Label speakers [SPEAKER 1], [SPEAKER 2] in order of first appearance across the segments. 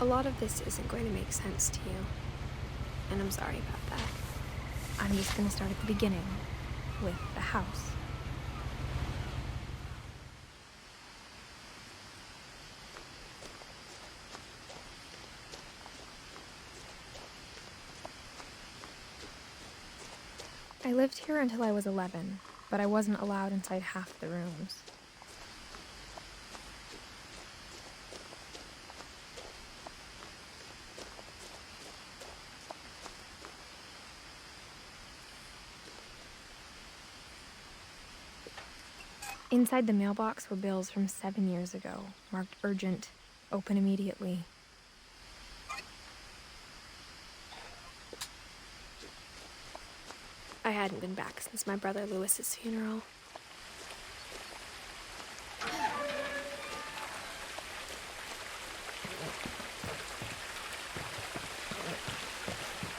[SPEAKER 1] A lot of this isn't going to make sense to you, and I'm sorry about that. I'm just going to start at the beginning, with the house. I lived here until I was 11, but I wasn't allowed inside half the rooms. Inside the mailbox were bills from 7 years ago, marked urgent, open immediately. I hadn't been back since my brother Lewis's funeral.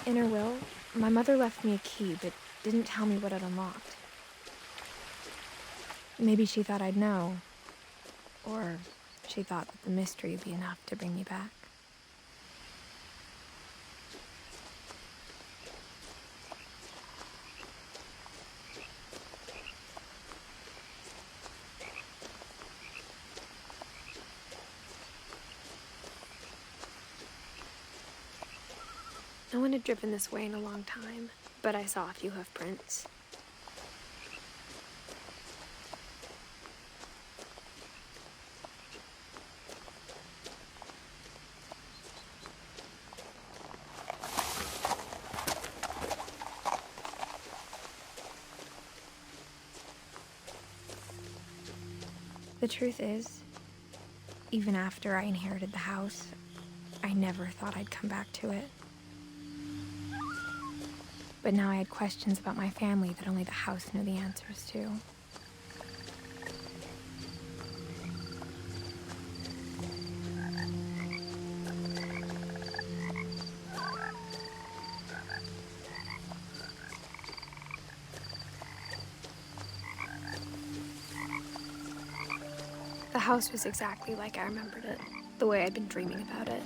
[SPEAKER 1] In her will, my mother left me a key, but didn't tell me what it unlocked. Maybe she thought I'd know, or she thought that the mystery would be enough to bring me back. No one had driven this way in a long time, but I saw a few hoof prints. The truth is, even after I inherited the house, I never thought I'd come back to it. But now I had questions about my family that only the house knew the answers to. The house was exactly like I remembered it, the way I'd been dreaming about it.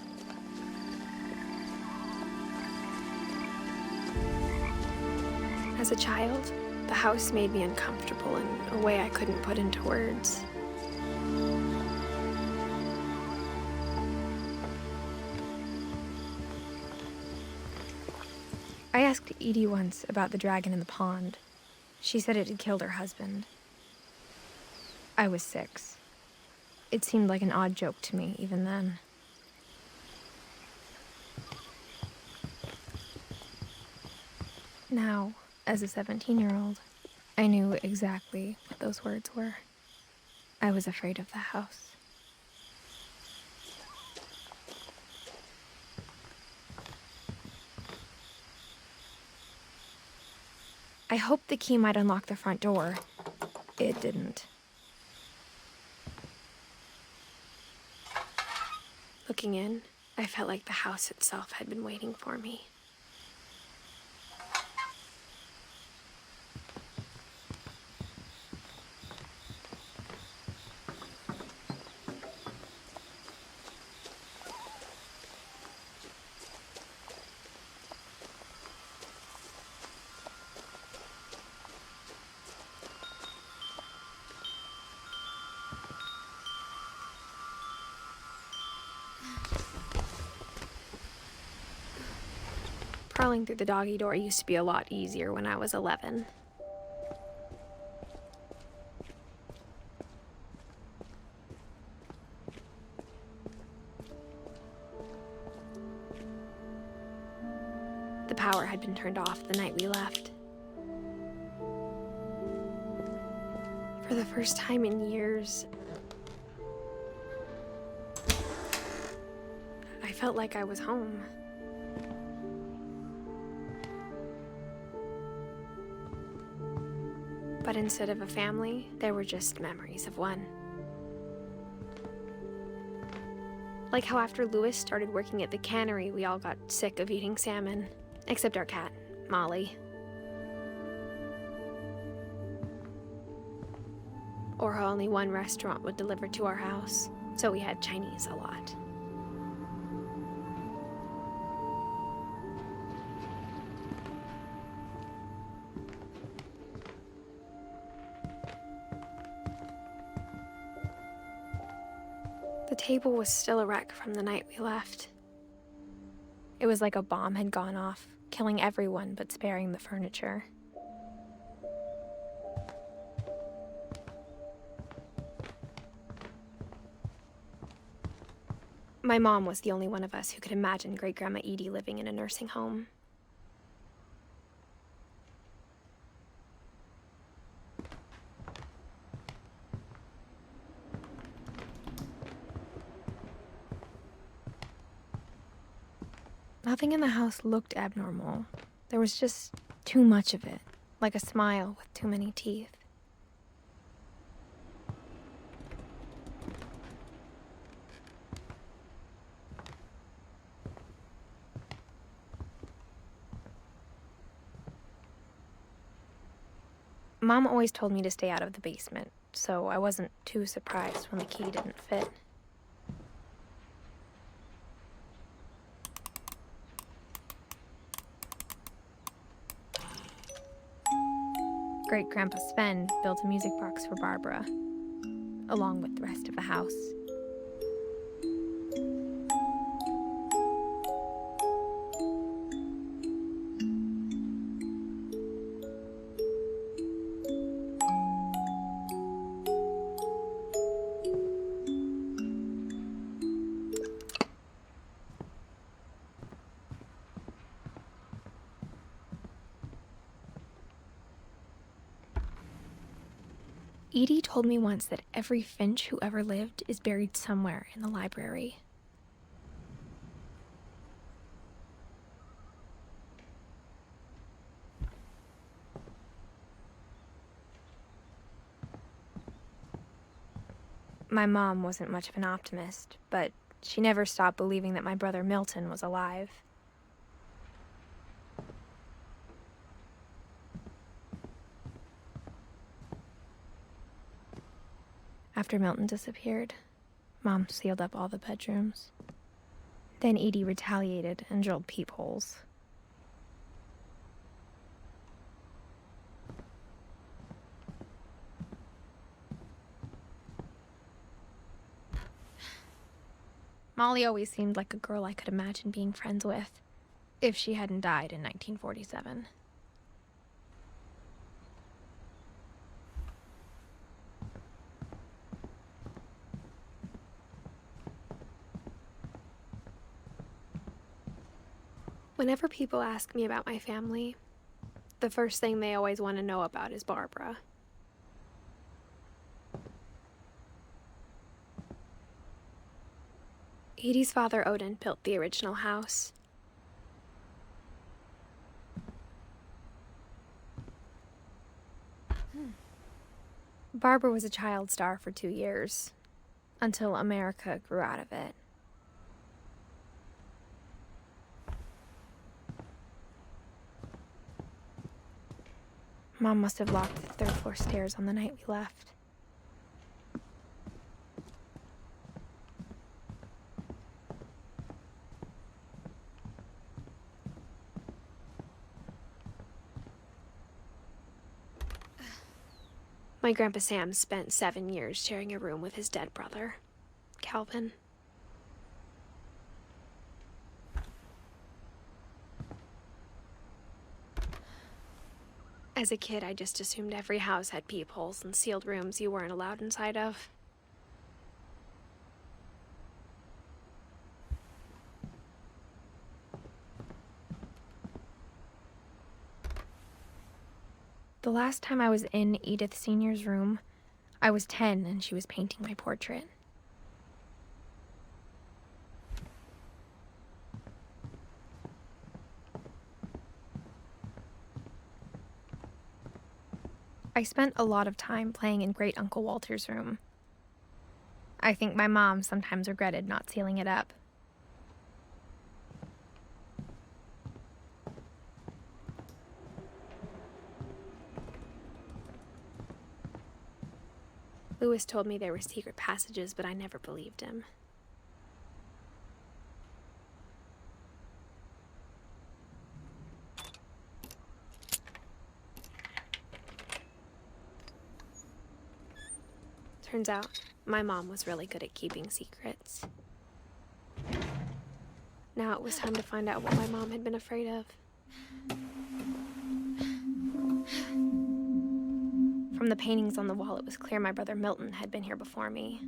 [SPEAKER 1] As a child, the house made me uncomfortable in a way I couldn't put into words. I asked Edie once about the dragon in the pond. She said it had killed her husband. I was 6. It seemed like an odd joke to me, even then. Now, as a 17-year-old, I knew exactly what those words were. I was afraid of the house. I hoped the key might unlock the front door. It didn't. Looking in, I felt like the house itself had been waiting for me. Crawling through the doggy door used to be a lot easier when I was 11. The power had been turned off the night we left. For the first time in years, I felt like I was home. But instead of a family, there were just memories of one. Like how after Louis started working at the cannery, we all got sick of eating salmon. Except our cat, Molly. Or how only one restaurant would deliver to our house, so we had Chinese a lot. The table was still a wreck from the night we left. It was like a bomb had gone off, killing everyone but sparing the furniture. My mom was the only one of us who could imagine Great-Grandma Edie living in a nursing home. Nothing in the house looked abnormal. There was just too much of it, like a smile with too many teeth. Mom always told me to stay out of the basement, so I wasn't too surprised when the key didn't fit. Great-Grandpa Sven built a music box for Barbara, along with the rest of the house. Edie told me once that every Finch who ever lived is buried somewhere in the library. My mom wasn't much of an optimist, but she never stopped believing that my brother Milton was alive. After Milton disappeared, Mom sealed up all the bedrooms. Then Edie retaliated and drilled peepholes. Molly always seemed like a girl I could imagine being friends with, if she hadn't died in 1947. Whenever people ask me about my family, the first thing they always want to know about is Barbara. Edie's father, Odin, built the original house. Barbara was a child star for 2 years, until America grew out of it. Mom must have locked the third-floor stairs on the night we left. My Grandpa Sam spent 7 years sharing a room with his dead brother, Calvin. As a kid, I just assumed every house had peepholes and sealed rooms you weren't allowed inside of. The last time I was in Edith Sr.'s room, I was 10 and she was painting my portrait. I spent a lot of time playing in Great Uncle Walter's room. I think my mom sometimes regretted not sealing it up. Lewis told me there were secret passages, but I never believed him. Turns out, my mom was really good at keeping secrets. Now it was time to find out what my mom had been afraid of. From the paintings on the wall, it was clear my brother Milton had been here before me.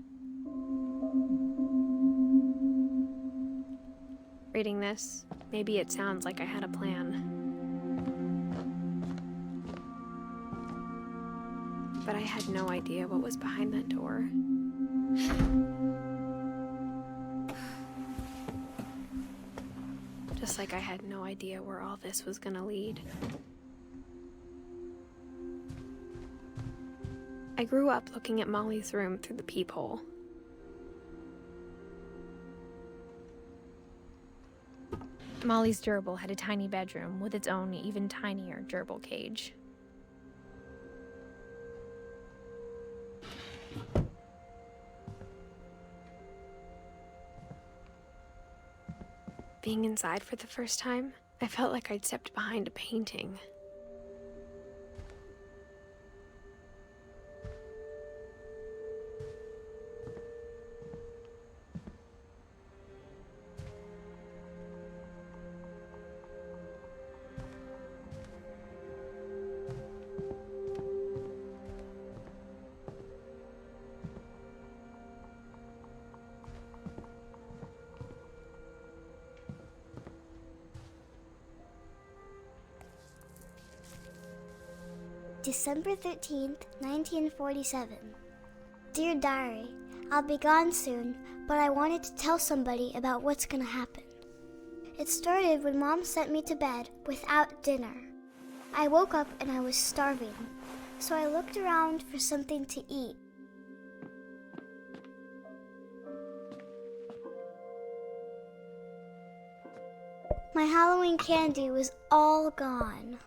[SPEAKER 1] Reading this, maybe it sounds like I had a plan. But I had no idea what was behind that door. Just like I had no idea where all this was gonna lead. I grew up looking at Molly's room through the peephole. Molly's gerbil had a tiny bedroom with its own even tinier gerbil cage. Being inside for the first time, I felt like I'd stepped behind a painting.
[SPEAKER 2] December 13th, 1947. Dear Diary, I'll be gone soon, but I wanted to tell somebody about what's gonna happen. It started when Mom sent me to bed without dinner. I woke up and I was starving, so I looked around for something to eat. My Halloween candy was all gone.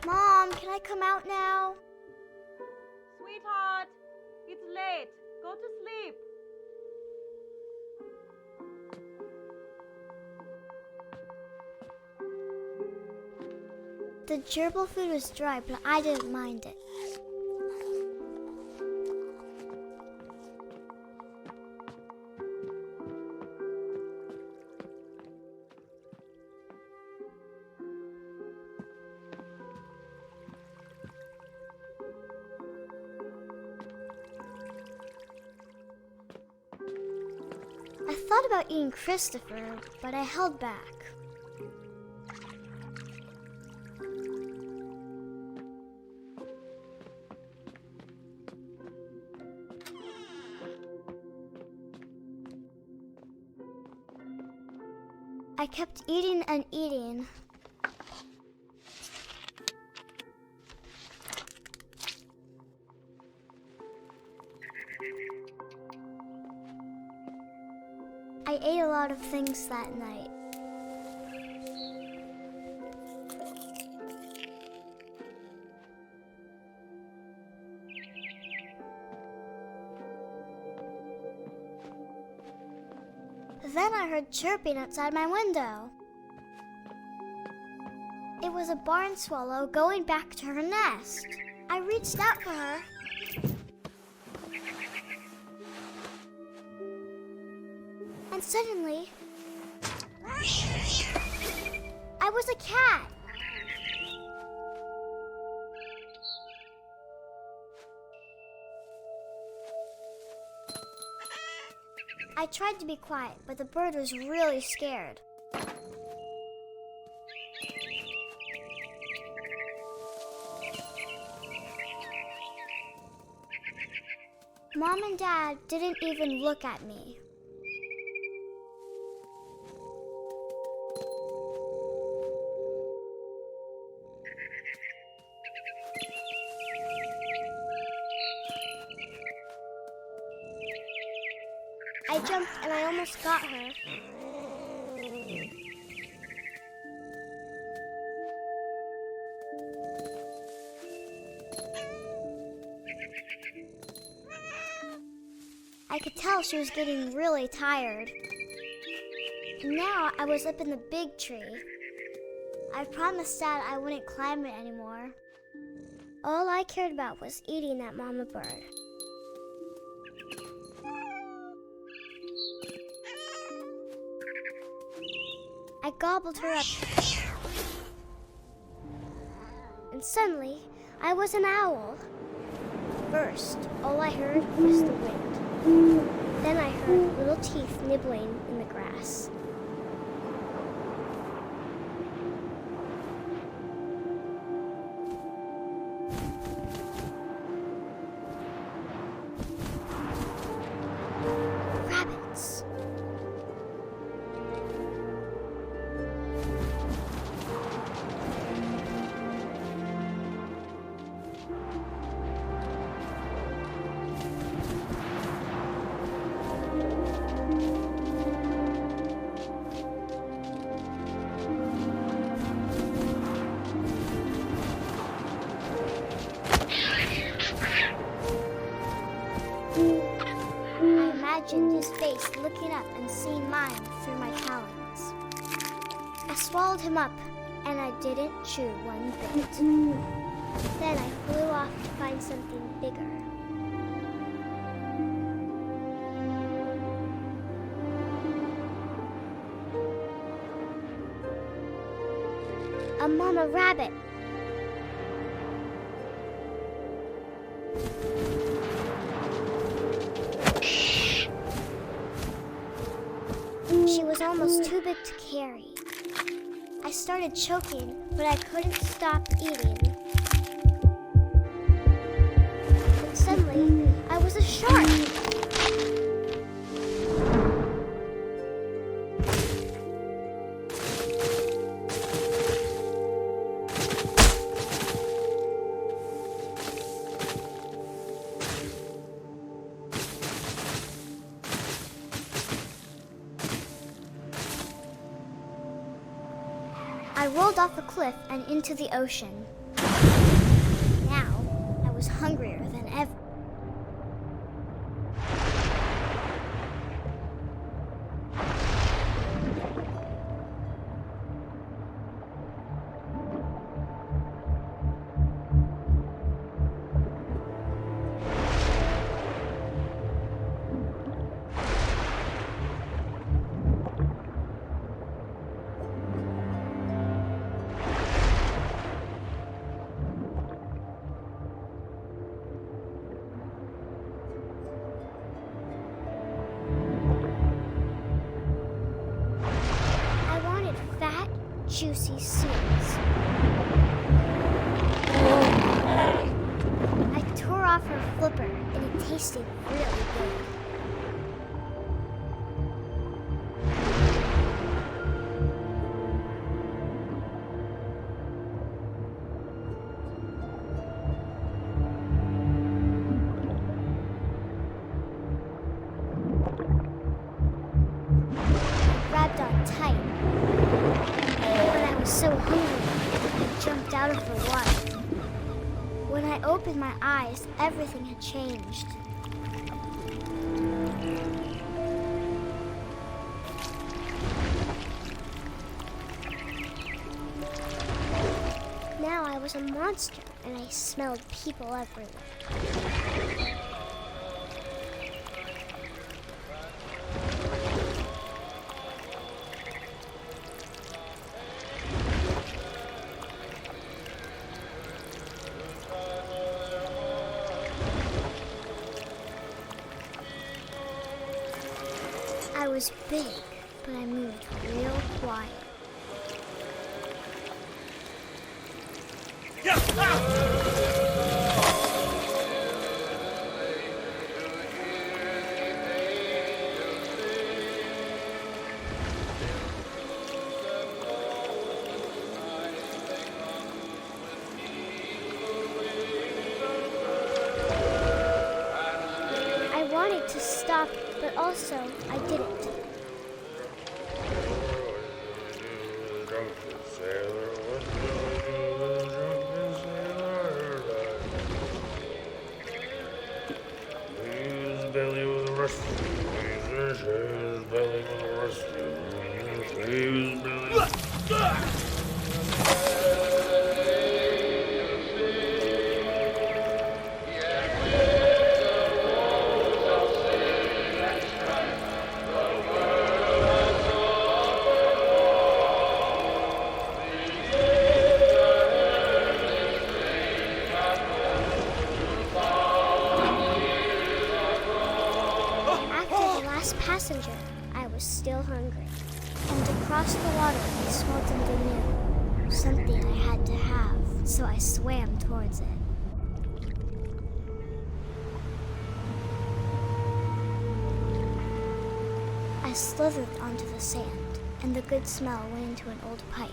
[SPEAKER 2] Mom, can I come out now?
[SPEAKER 3] Sweetheart, it's late. Go to sleep.
[SPEAKER 2] The gerbil food was dry, but I didn't mind it. I thought about eating Christopher, but I held back. I kept eating and eating. I ate a lot of things that night. Then I heard chirping outside my window. It was a barn swallow going back to her nest. I reached out for her. And suddenly, I was a cat. I tried to be quiet, but the bird was really scared. Mom and Dad didn't even look at me. I jumped and I almost got her. I could tell she was getting really tired. Now I was up in the big tree. I promised Dad I wouldn't climb it anymore. All I cared about was eating that mama bird. I gobbled her up. And suddenly, I was an owl. First, all I heard was the wind. Then I heard little teeth nibbling in the grass. Rabbits. I imagined his face looking up and seeing mine through my talons. I swallowed him up, and I didn't chew one bit. Then I flew off to find something bigger. A mama rabbit. She was almost too big to carry. I started choking, but I couldn't stop eating. And suddenly, I was a shark. I rolled off a cliff and into the ocean. Now, I was hungrier than ever. Juicy seeds. I tore off her flipper and it tasted really good. I grabbed on tight. I was so hungry, I jumped out of the water. When I opened my eyes, everything had changed. Now I was a monster, and I smelled people everywhere. I was big, but I moved real quiet. I wanted to stop, but also I didn't. After the last passenger, I was still hungry. And across the water, I smelled something new. Something I had to have, so I swam towards it. I slithered onto the sand, and the good smell went into an old pipe.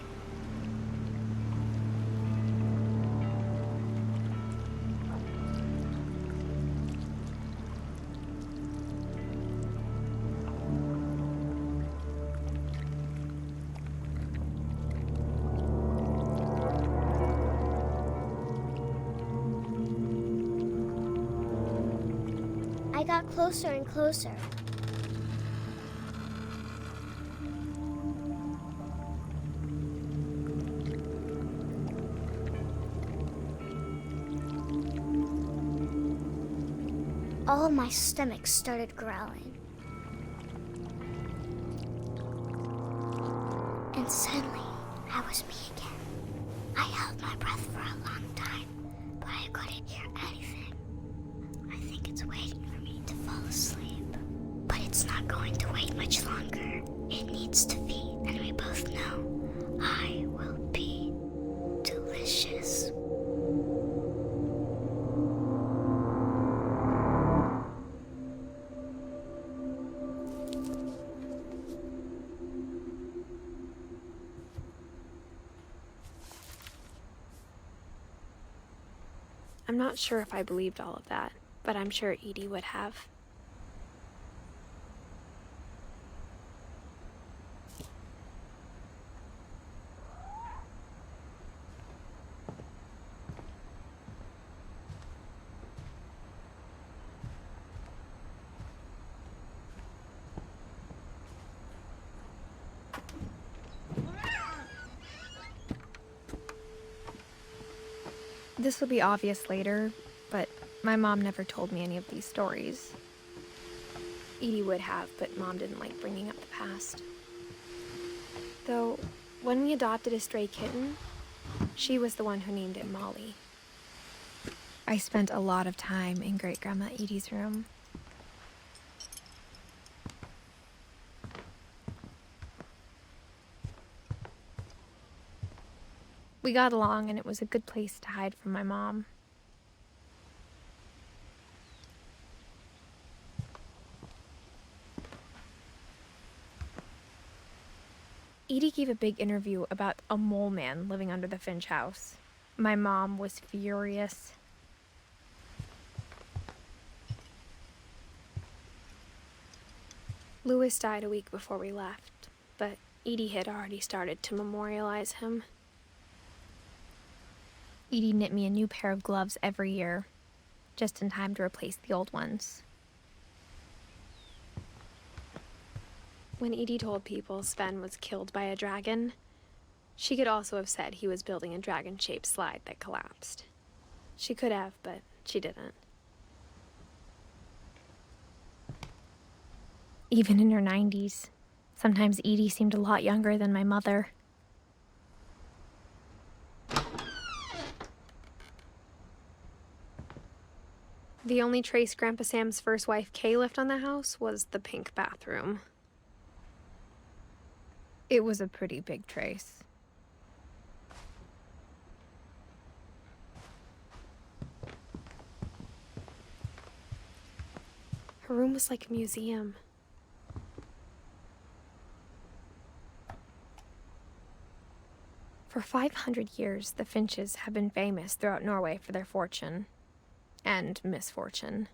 [SPEAKER 2] I got closer and closer. All of my stomach started growling. And suddenly, I was me again. I held my breath for a long time, but I couldn't hear anything. I think it's waiting for me to fall asleep. But it's not going to wait much longer. It needs to feed, and we both know I will be delicious.
[SPEAKER 1] I'm not sure if I believed all of that, but I'm sure Edie would have. This will be obvious later, but my mom never told me any of these stories. Edie would have, but Mom didn't like bringing up the past. Though, when we adopted a stray kitten, she was the one who named it Molly. I spent a lot of time in Great-Grandma Edie's room. We got along, and it was a good place to hide from my mom. Edie gave a big interview about a mole man living under the Finch house. My mom was furious. Louis died a week before we left, but Edie had already started to memorialize him. Edie knit me a new pair of gloves every year, just in time to replace the old ones. When Edie told people Sven was killed by a dragon, she could also have said he was building a dragon-shaped slide that collapsed. She could have, but she didn't. Even in her 90s, sometimes Edie seemed a lot younger than my mother. The only trace Grandpa Sam's first wife, Kay, left on the house was the pink bathroom. It was a pretty big trace. Her room was like a museum. For 500 years, the Finches have been famous throughout Norway for their fortune. And misfortune.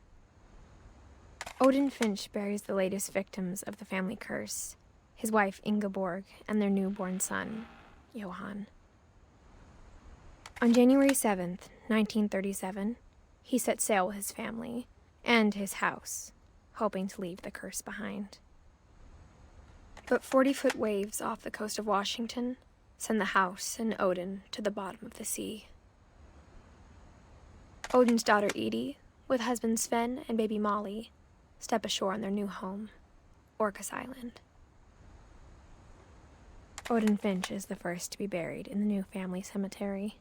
[SPEAKER 1] Odin Finch buries the latest victims of the family curse, his wife Ingeborg and their newborn son, Johann. On January 7th, 1937, he set sail with his family and his house, hoping to leave the curse behind. But 40-foot waves off the coast of Washington send the house and Odin to the bottom of the sea. Odin's daughter Edie, with husband Sven and baby Molly, step ashore on their new home, Orcas Island. Odin Finch is the first to be buried in the new family cemetery.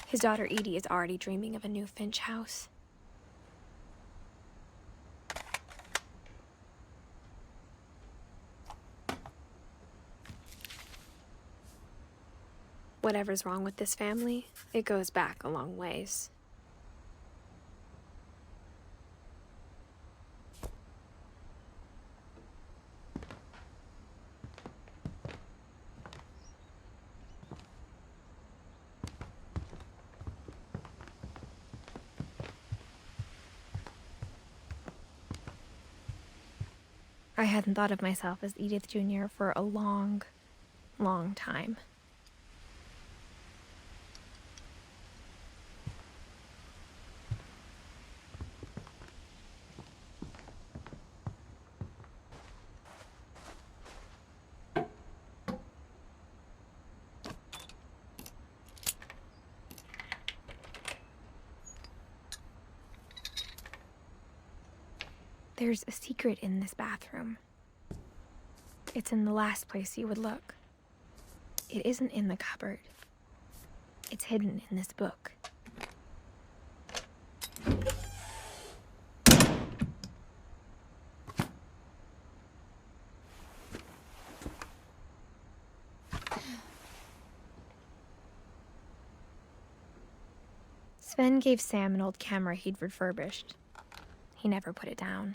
[SPEAKER 1] His daughter Edie is already dreaming of a new Finch house. Whatever's wrong with this family, it goes back a long ways. I hadn't thought of myself as Edith Jr. for a long, long time. There's a secret in this bathroom. It's in the last place you would look. It isn't in the cupboard. It's hidden in this book. Sven gave Sam an old camera he'd refurbished. He never put it down.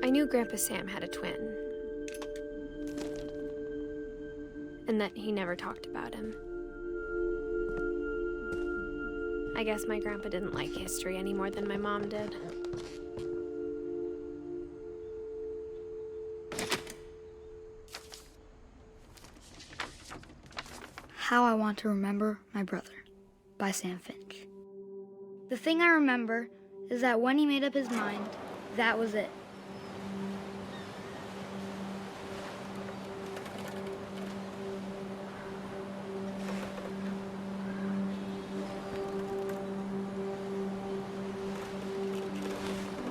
[SPEAKER 1] I knew Grandpa Sam had a twin, and that he never talked about him. I guess my grandpa didn't like history any more than my mom did.
[SPEAKER 4] How I Want to Remember My Brother by Sam Finch. The thing I remember is that when he made up his mind, that was it.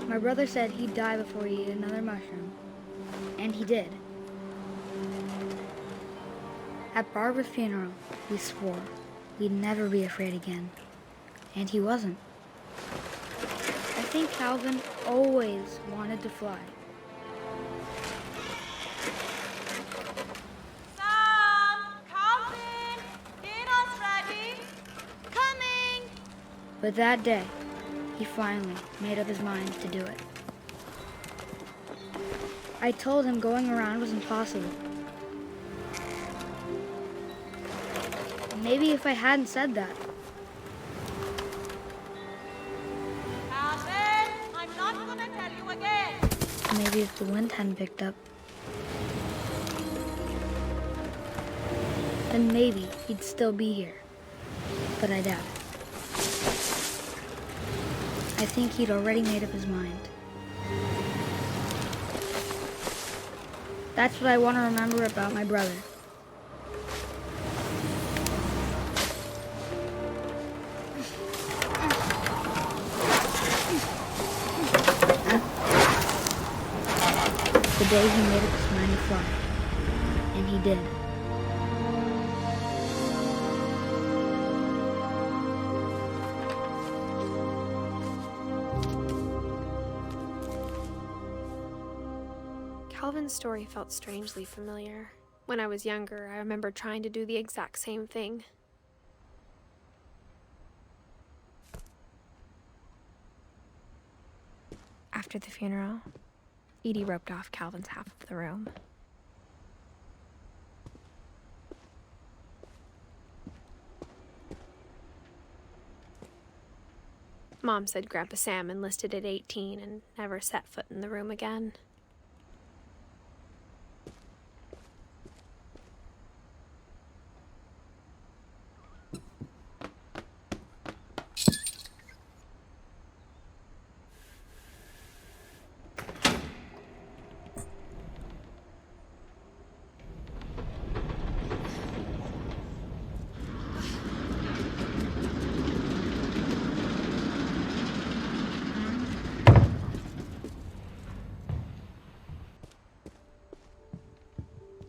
[SPEAKER 4] My brother said he'd die before he ate another mushroom, and he did. At Barbara's funeral, we swore we'd never be afraid again, and he wasn't. I think Calvin always wanted to fly.
[SPEAKER 3] Sam! Calvin! Dinner's ready! Coming!
[SPEAKER 4] But that day, he finally made up his mind to do it. I told him going around was impossible. Maybe if I hadn't said that,
[SPEAKER 3] Calvin! I'm not gonna tell you again!
[SPEAKER 4] maybe if the wind hadn't picked up, then maybe he'd still be here. But I doubt it. I think he'd already made up his mind. That's what I want to remember about my brother. the day he made it to 95. And he did.
[SPEAKER 1] Calvin's story felt strangely familiar. When I was younger, I remember trying to do the exact same thing. After the funeral, Edie roped off Calvin's half of the room. Mom said Grandpa Sam enlisted at 18 and never set foot in the room again.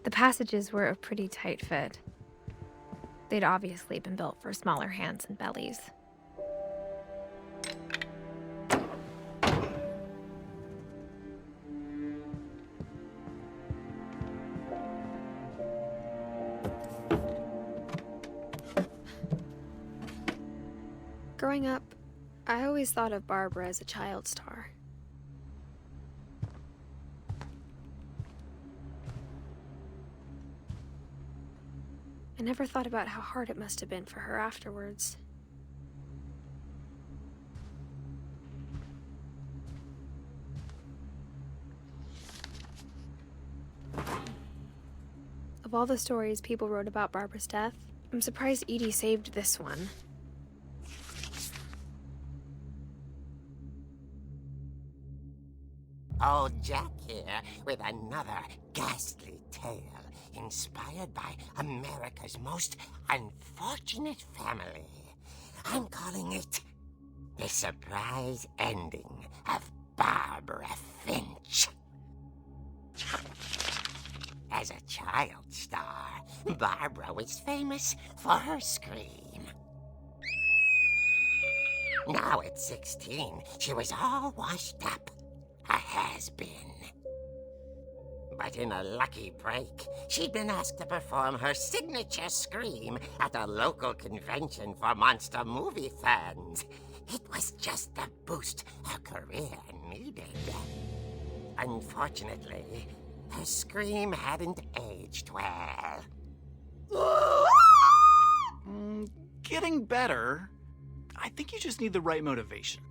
[SPEAKER 1] The passages were a pretty tight fit. They'd obviously been built for smaller hands and bellies. Growing up, I always thought of Barbara as a child star. I never thought about how hard it must have been for her afterwards. Of all the stories people wrote about Barbara's death, I'm surprised Edie saved this one.
[SPEAKER 5] Old Jack here with another ghastly tale inspired by America's most unfortunate family. I'm calling it The Surprise Ending of Barbara Finch. As a child star, Barbara was famous for her scream. Now at 16, she was all washed up. A has-been. But in a lucky break, she'd been asked to perform her signature scream at a local convention for monster movie fans. It was just the boost her career needed. Unfortunately, her scream hadn't aged well.
[SPEAKER 6] Getting better. I think you just need the right motivation.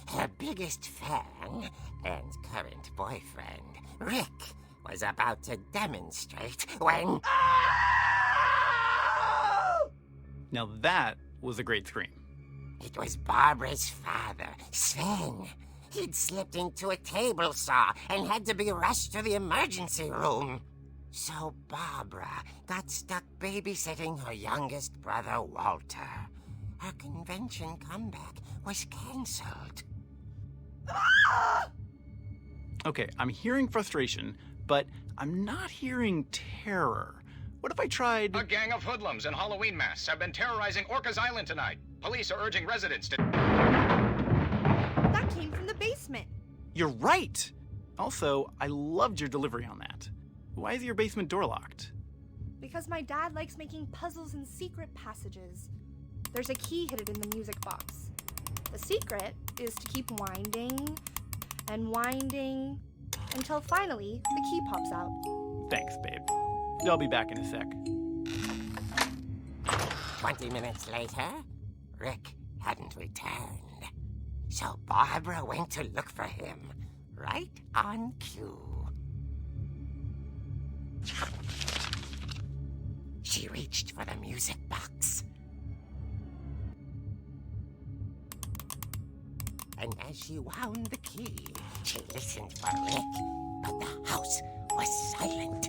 [SPEAKER 5] Her biggest fan and current boyfriend, Rick, was about to demonstrate when...
[SPEAKER 6] Now that was a great scream.
[SPEAKER 5] It was Barbara's father, Sven. He'd slipped into a table saw and had to be rushed to the emergency room. So Barbara got stuck babysitting her youngest brother, Walter. Her convention comeback was cancelled.
[SPEAKER 6] Okay, I'm hearing frustration, but I'm not hearing terror. What if I tried...
[SPEAKER 7] A gang of hoodlums in Halloween masks have been terrorizing Orcas Island tonight. Police are urging residents to...
[SPEAKER 3] That came from the basement.
[SPEAKER 6] You're right! Also, I loved your delivery on that. Why is your basement door locked?
[SPEAKER 3] Because my dad likes making puzzles and secret passages. There's a key hidden in the music box. The secret is to keep winding and winding until finally the key pops out.
[SPEAKER 6] Thanks, babe. I'll be back in a sec.
[SPEAKER 5] 20 minutes later, Rick hadn't returned. So Barbara went to look for him, right on cue. She reached for the music box. And as she wound the key, she listened for Rick, but the house was silent.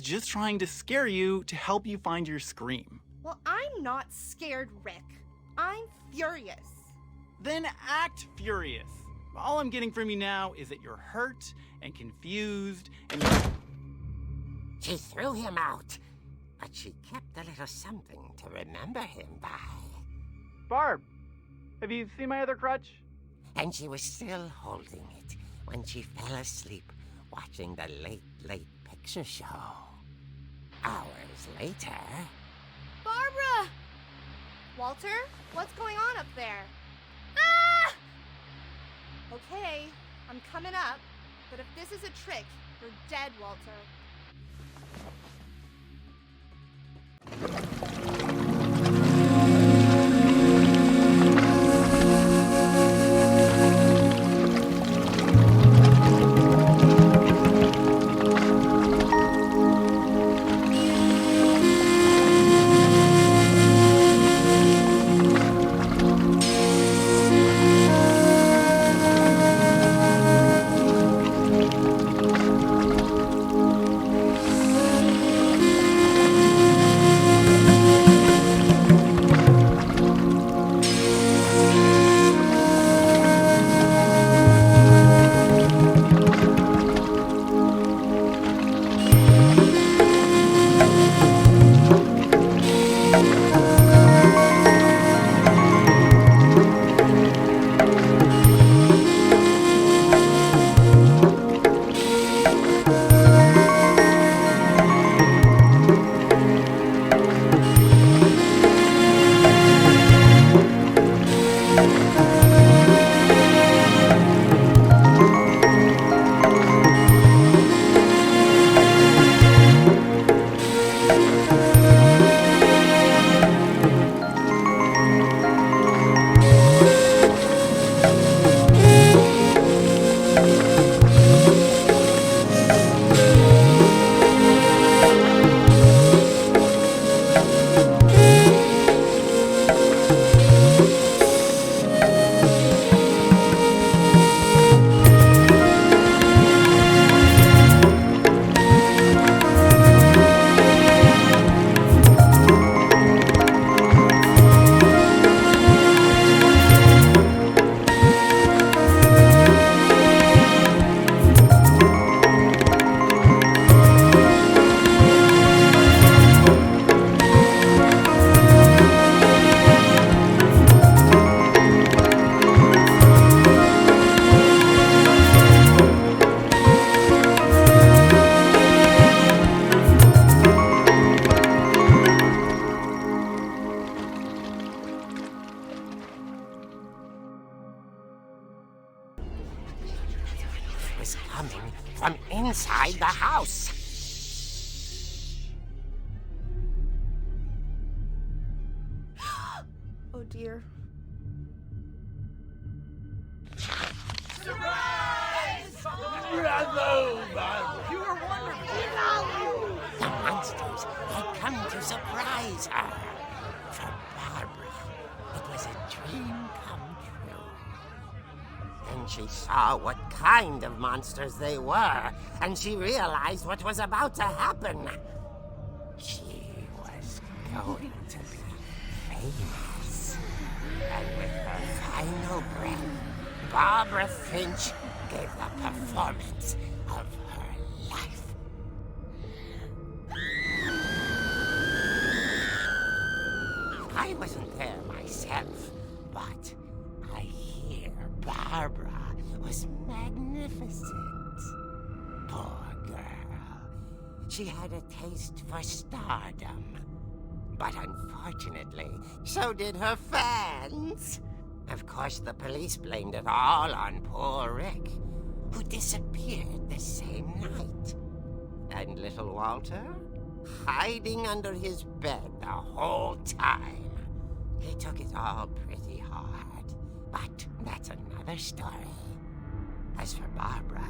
[SPEAKER 6] just trying to scare you to help you find your scream.
[SPEAKER 3] Well, I'm not scared, Rick. I'm furious.
[SPEAKER 6] Then act furious. All I'm getting from you now is that you're hurt and confused and
[SPEAKER 5] She threw him out, but she kept a little something to remember him by.
[SPEAKER 6] Barb, have you seen my other crutch?
[SPEAKER 5] And she was still holding it when she fell asleep watching the late picture show. Hours later...
[SPEAKER 3] Barbara! Walter, what's going on up there? Ah! Okay, I'm coming up, but if this is a trick, you're dead, Walter.
[SPEAKER 5] Was coming from inside the house.
[SPEAKER 3] Oh dear.
[SPEAKER 5] The monsters had come to surprise her. For Barbara, it was a dream come true. Then she saw what kind of monsters they were, and she realized what was about to happen. She was going to be famous. And with her final breath, Barbara Finch gave the performance of her life. I wasn't there myself, but I hear Barbara was magnificent. Poor girl. She had a taste for stardom. But unfortunately, so did her fans. Of course, the police blamed it all on poor Rick, who disappeared the same night. And little Walter? Hiding under his bed the whole time. He took it all pretty hard, but that's another story. As for Barbara,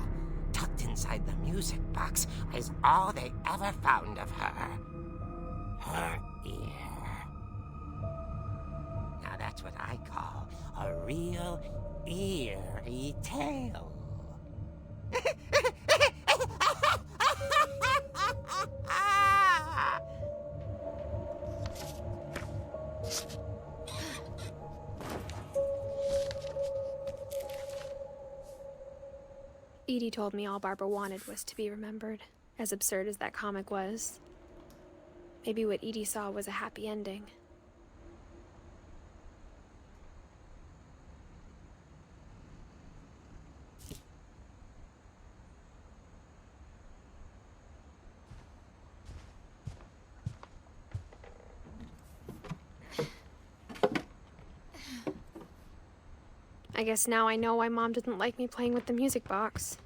[SPEAKER 5] tucked inside the music box is all they ever found of her. Her ear. Now that's what I call a real eerie tale.
[SPEAKER 1] Edie told me all Barbara wanted was to be remembered, as absurd as that comic was. Maybe what Edie saw was a happy ending. I guess now I know why Mom didn't like me playing with the music box.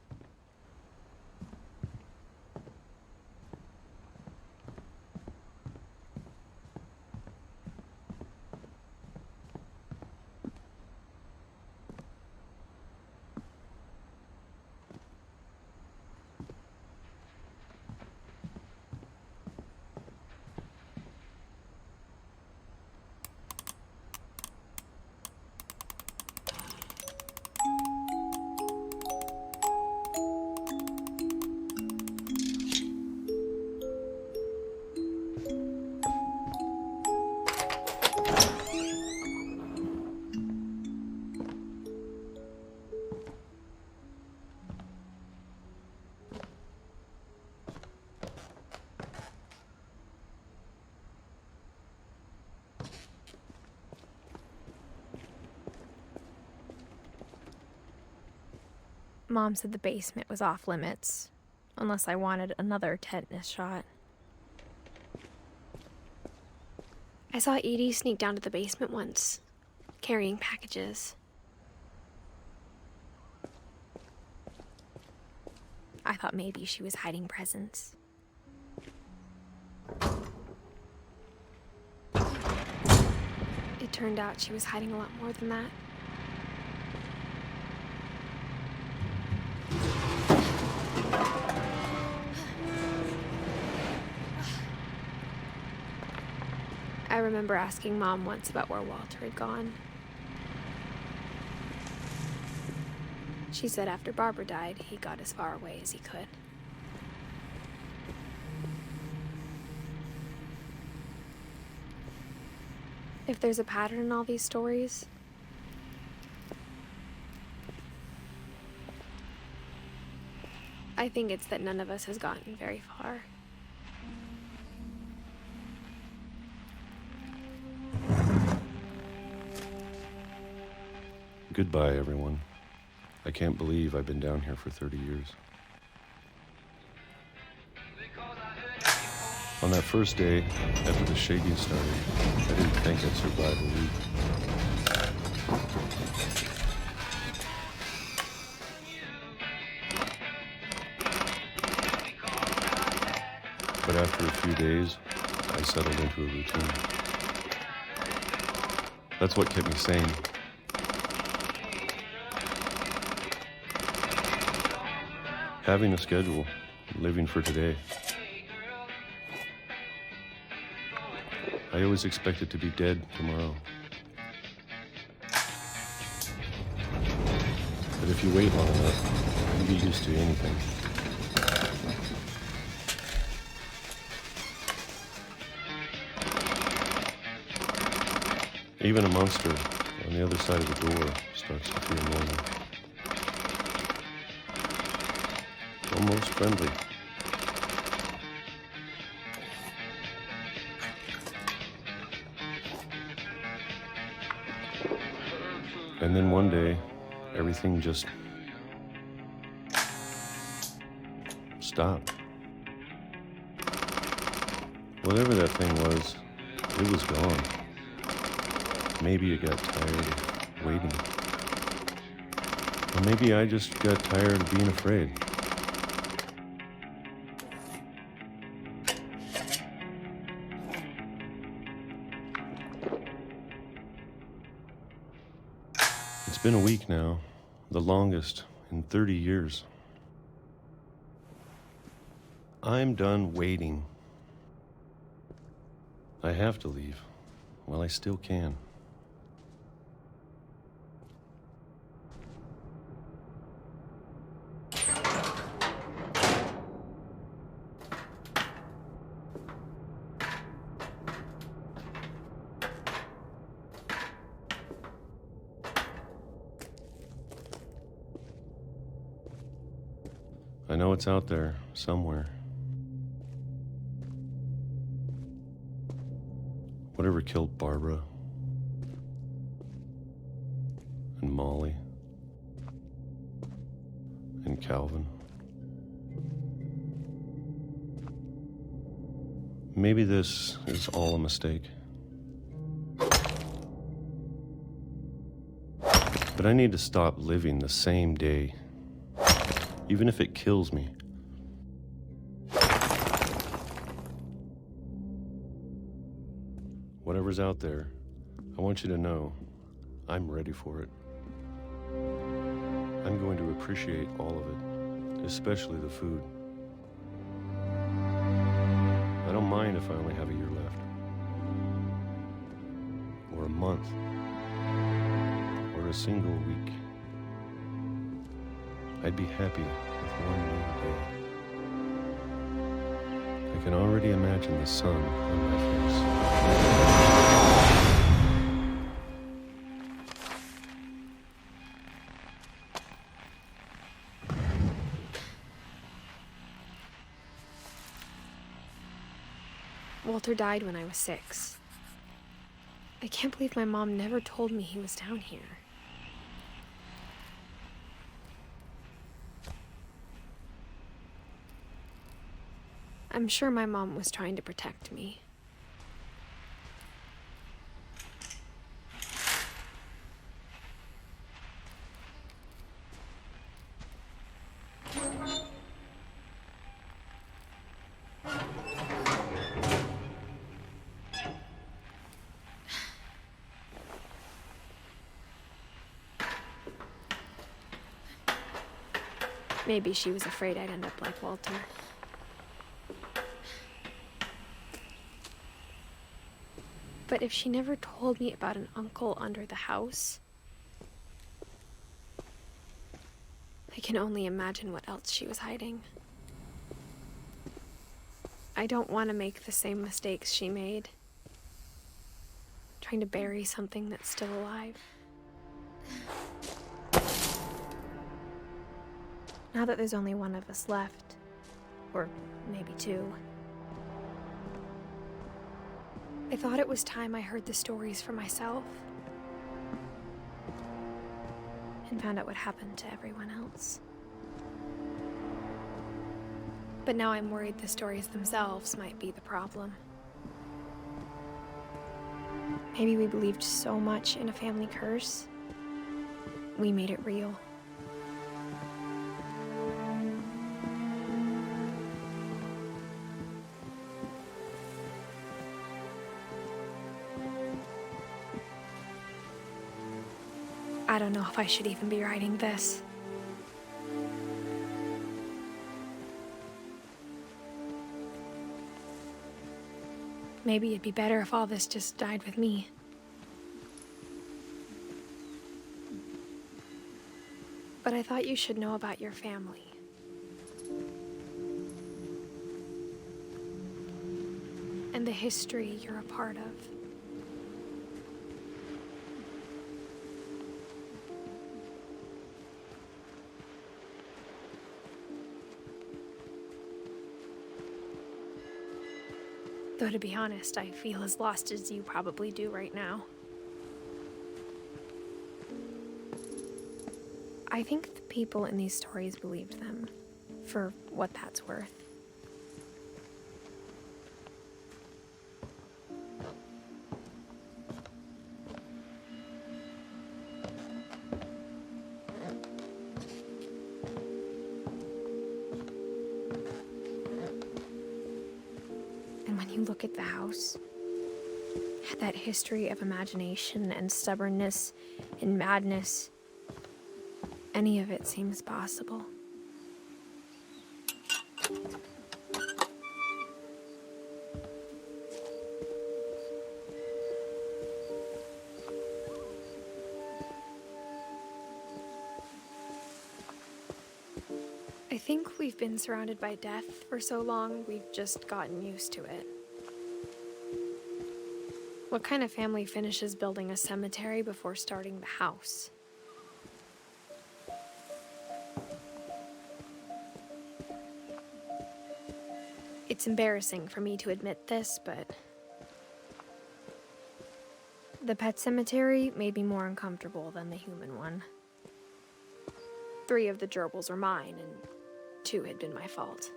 [SPEAKER 1] Mom said the basement was off limits, unless I wanted another tetanus shot. I saw Edie sneak down to the basement once, carrying packages. I thought maybe she was hiding presents. It turned out she was hiding a lot more than that. I remember asking Mom once about where Walter had gone. She said after Barbara died, he got as far away as he could. If there's a pattern in all these stories, I think it's that none of us has gotten very far.
[SPEAKER 8] Goodbye, everyone. I can't believe I've been down here for 30 years. On that first day, after the shaking started, I didn't think I'd survive a week. But after a few days, I settled into a routine. That's what kept me sane. Having a schedule, living for today. I always expected to be dead tomorrow. But if you wait long enough, you get used to anything. Even a monster on the other side of the door starts to feel normal. Almost friendly. And then one day, everything just stopped. Whatever that thing was, it was gone. Maybe it got tired of waiting. Or maybe I just got tired of being afraid. It's been a week now, the longest in 30 years. I'm done waiting. I have to leave while I still can. I know it's out there, somewhere. Whatever killed Barbara and Molly and Calvin. Maybe this is all a mistake. But I need to stop living the same day, even if it kills me. Whatever's out there, I want you to know I'm ready for it. I'm going to appreciate all of it, especially the food. I don't mind if I only have a year left, or a month, or a single week. I'd be happy with one new day. I can already imagine the sun on my face.
[SPEAKER 1] Walter died when I was 6. I can't believe my mom never told me he was down here. I'm sure my mom was trying to protect me. Maybe she was afraid I'd end up like Walter. But if she never told me about an uncle under the house, I can only imagine what else she was hiding. I don't want to make the same mistakes she made, trying to bury something that's still alive. Now that there's only one of us left, or maybe 2, I thought it was time I heard the stories for myself and found out what happened to everyone else. But now I'm worried the stories themselves might be the problem. Maybe we believed so much in a family curse, we made it real. I don't know if I should even be writing this. Maybe it'd be better if all this just died with me. But I thought you should know about your family. And the history you're a part of. Though to be honest, I feel as lost as you probably do right now. I think the people in these stories believed them, for what that's worth. And when you look at the house, that history of imagination and stubbornness and madness, any of it seems possible. I think we've been surrounded by death for so long, we've just gotten used to it. What kind of family finishes building a cemetery before starting the house? It's embarrassing for me to admit this, but the pet cemetery made me more uncomfortable than the human one. 3 of the gerbils were mine, and 2 had been my fault.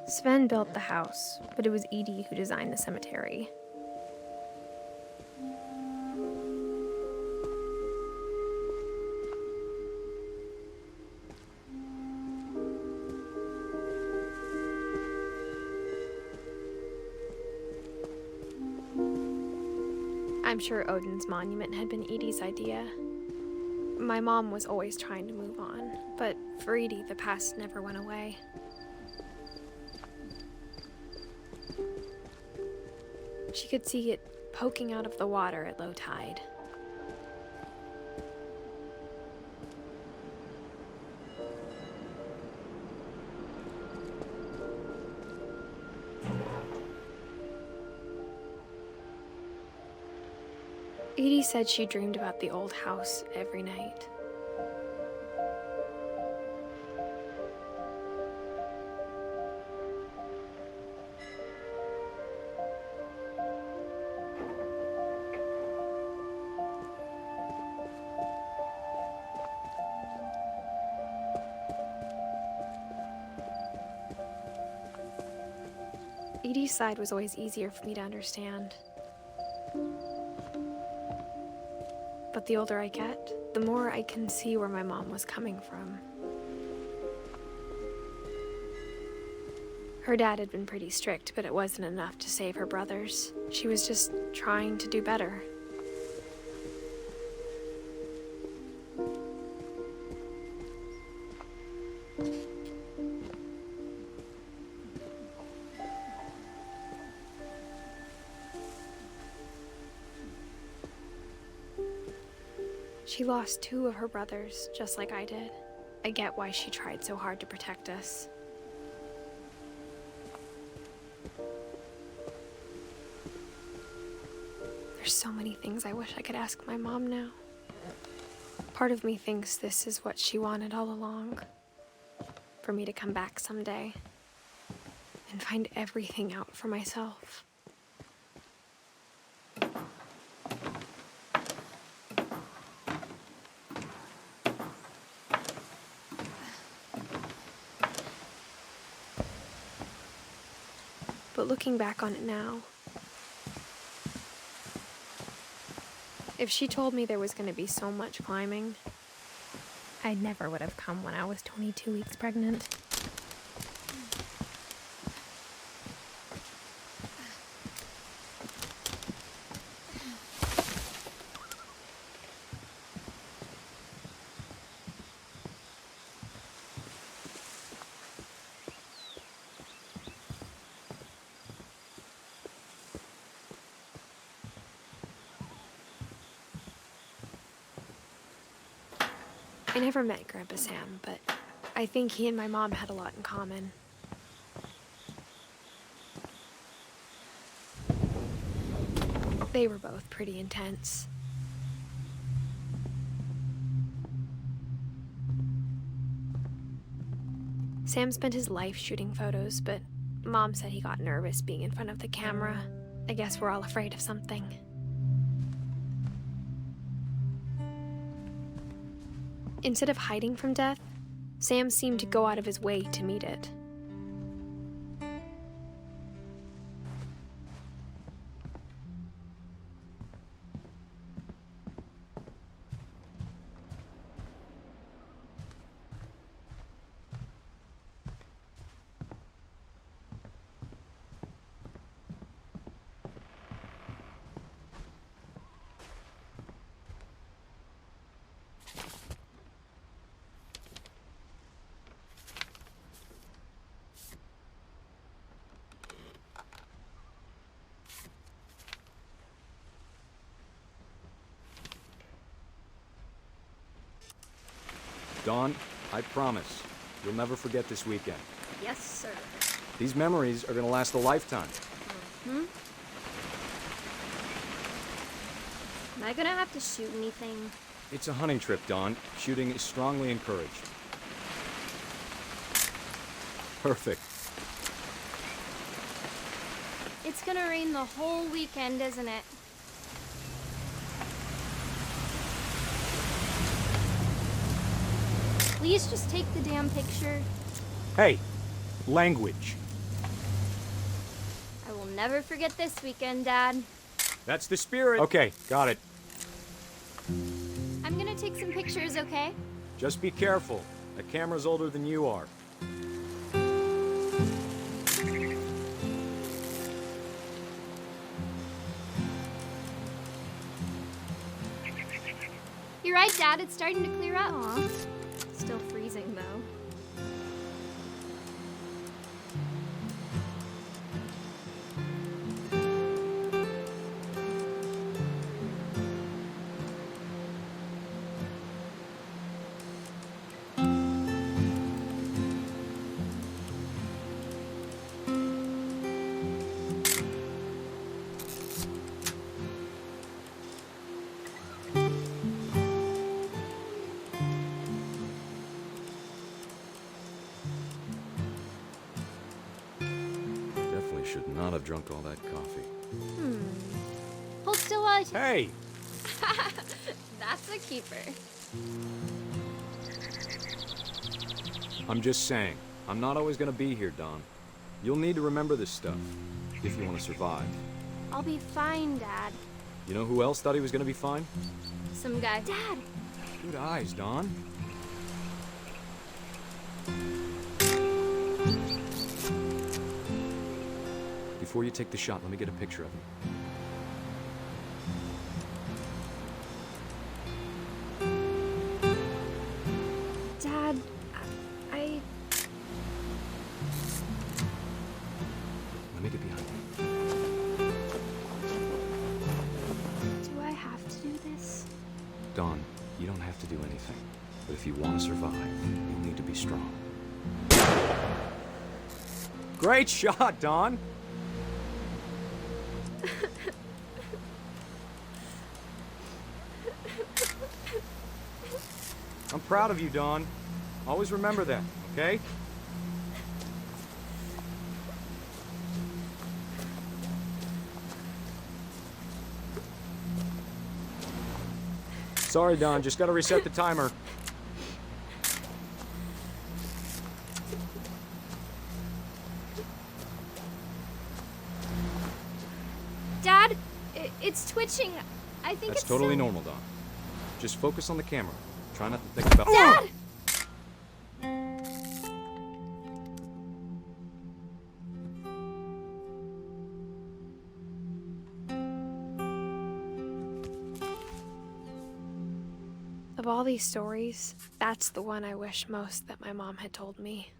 [SPEAKER 1] Sven built the house, but it was Edie who designed the cemetery. I'm sure Odin's monument had been Edie's idea. My mom was always trying to move on, but for Edie, the past never went away. She could see it poking out of the water at low tide. Edie said she dreamed about the old house every night. Edie's side was always easier for me to understand. But the older I get, the more I can see where my mom was coming from. Her dad had been pretty strict, but it wasn't enough to save her brothers. She was just trying to do better. She lost 2 of her brothers, just like I did. I get why she tried so hard to protect us. There's so many things I wish I could ask my mom now. Part of me thinks this is what she wanted all along. For me to come back someday and find everything out for myself. But looking back on it now, if she told me there was going to be so much climbing, I never would have come when I was 22 weeks pregnant. I never met Grandpa Sam, but I think he and my mom had a lot in common. They were both pretty intense. Sam spent his life shooting photos, but Mom said he got nervous being in front of the camera. I guess we're all afraid of something. Instead of hiding from death, Sam seemed to go out of his way to meet it.
[SPEAKER 9] Dawn, I promise, you'll never forget this weekend.
[SPEAKER 1] Yes, sir.
[SPEAKER 9] These memories are gonna last a lifetime.
[SPEAKER 1] Hmm? Am I gonna have to shoot anything?
[SPEAKER 9] It's a hunting trip, Dawn. Shooting is strongly encouraged. Perfect.
[SPEAKER 1] It's gonna rain the whole weekend, isn't it? Please just take the damn picture.
[SPEAKER 9] Hey, language.
[SPEAKER 1] I will never forget this weekend, Dad.
[SPEAKER 9] That's the spirit. Okay, got it.
[SPEAKER 1] I'm gonna take some pictures, okay?
[SPEAKER 9] Just be careful. The camera's older than you are.
[SPEAKER 1] You're right, Dad. It's starting to clear up. Aw. Still freezing, though.
[SPEAKER 9] Definitely should not have drunk all that coffee.
[SPEAKER 1] Hold still while I...
[SPEAKER 9] Hey!
[SPEAKER 1] That's a keeper.
[SPEAKER 9] I'm just saying, I'm not always gonna be here, Dawn. You'll need to remember this stuff, if you want to survive.
[SPEAKER 1] I'll be fine, Dad.
[SPEAKER 9] You know who else thought he was gonna be fine?
[SPEAKER 1] Some guy... Dad!
[SPEAKER 9] Good eyes, Dawn. Before you take the shot, let me get a picture of him.
[SPEAKER 1] Dad, I...
[SPEAKER 9] Let me get behind you.
[SPEAKER 1] Do I have to do this?
[SPEAKER 9] Dawn, you don't have to do anything. But if you want to survive, you'll need to be strong. Great shot, Dawn! I'm proud of you, Dawn. Always remember that, okay? Sorry, Dawn. Just gotta reset the timer.
[SPEAKER 1] Dad, it's twitching. I think
[SPEAKER 9] That's
[SPEAKER 1] it's
[SPEAKER 9] totally
[SPEAKER 1] so...
[SPEAKER 9] normal, Dawn. Just focus on the camera. Try not to think about...
[SPEAKER 1] Dad! Of all these stories, that's the one I wish most that my mom had told me.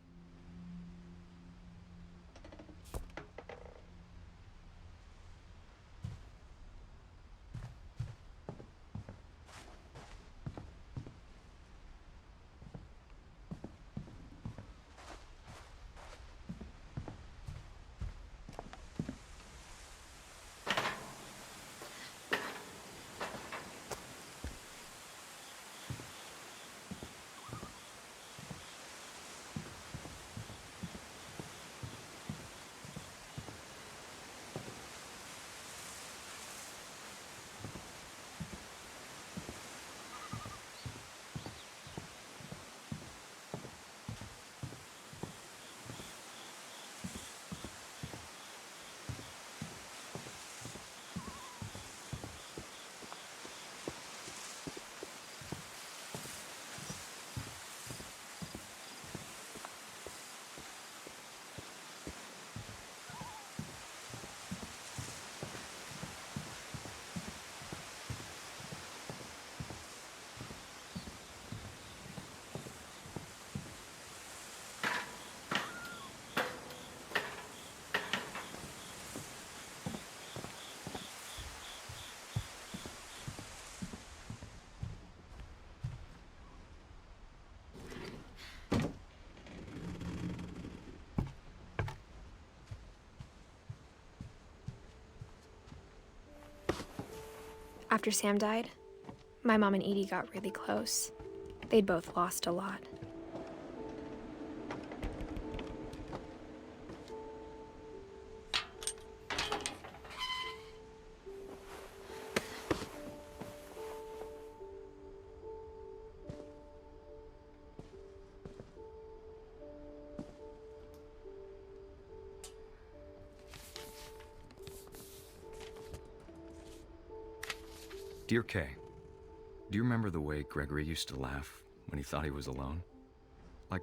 [SPEAKER 1] After Sam died, my mom and Edie got really close. They'd both lost a lot.
[SPEAKER 9] Dear Kay, do you remember the way Gregory used to laugh when he thought he was alone? Like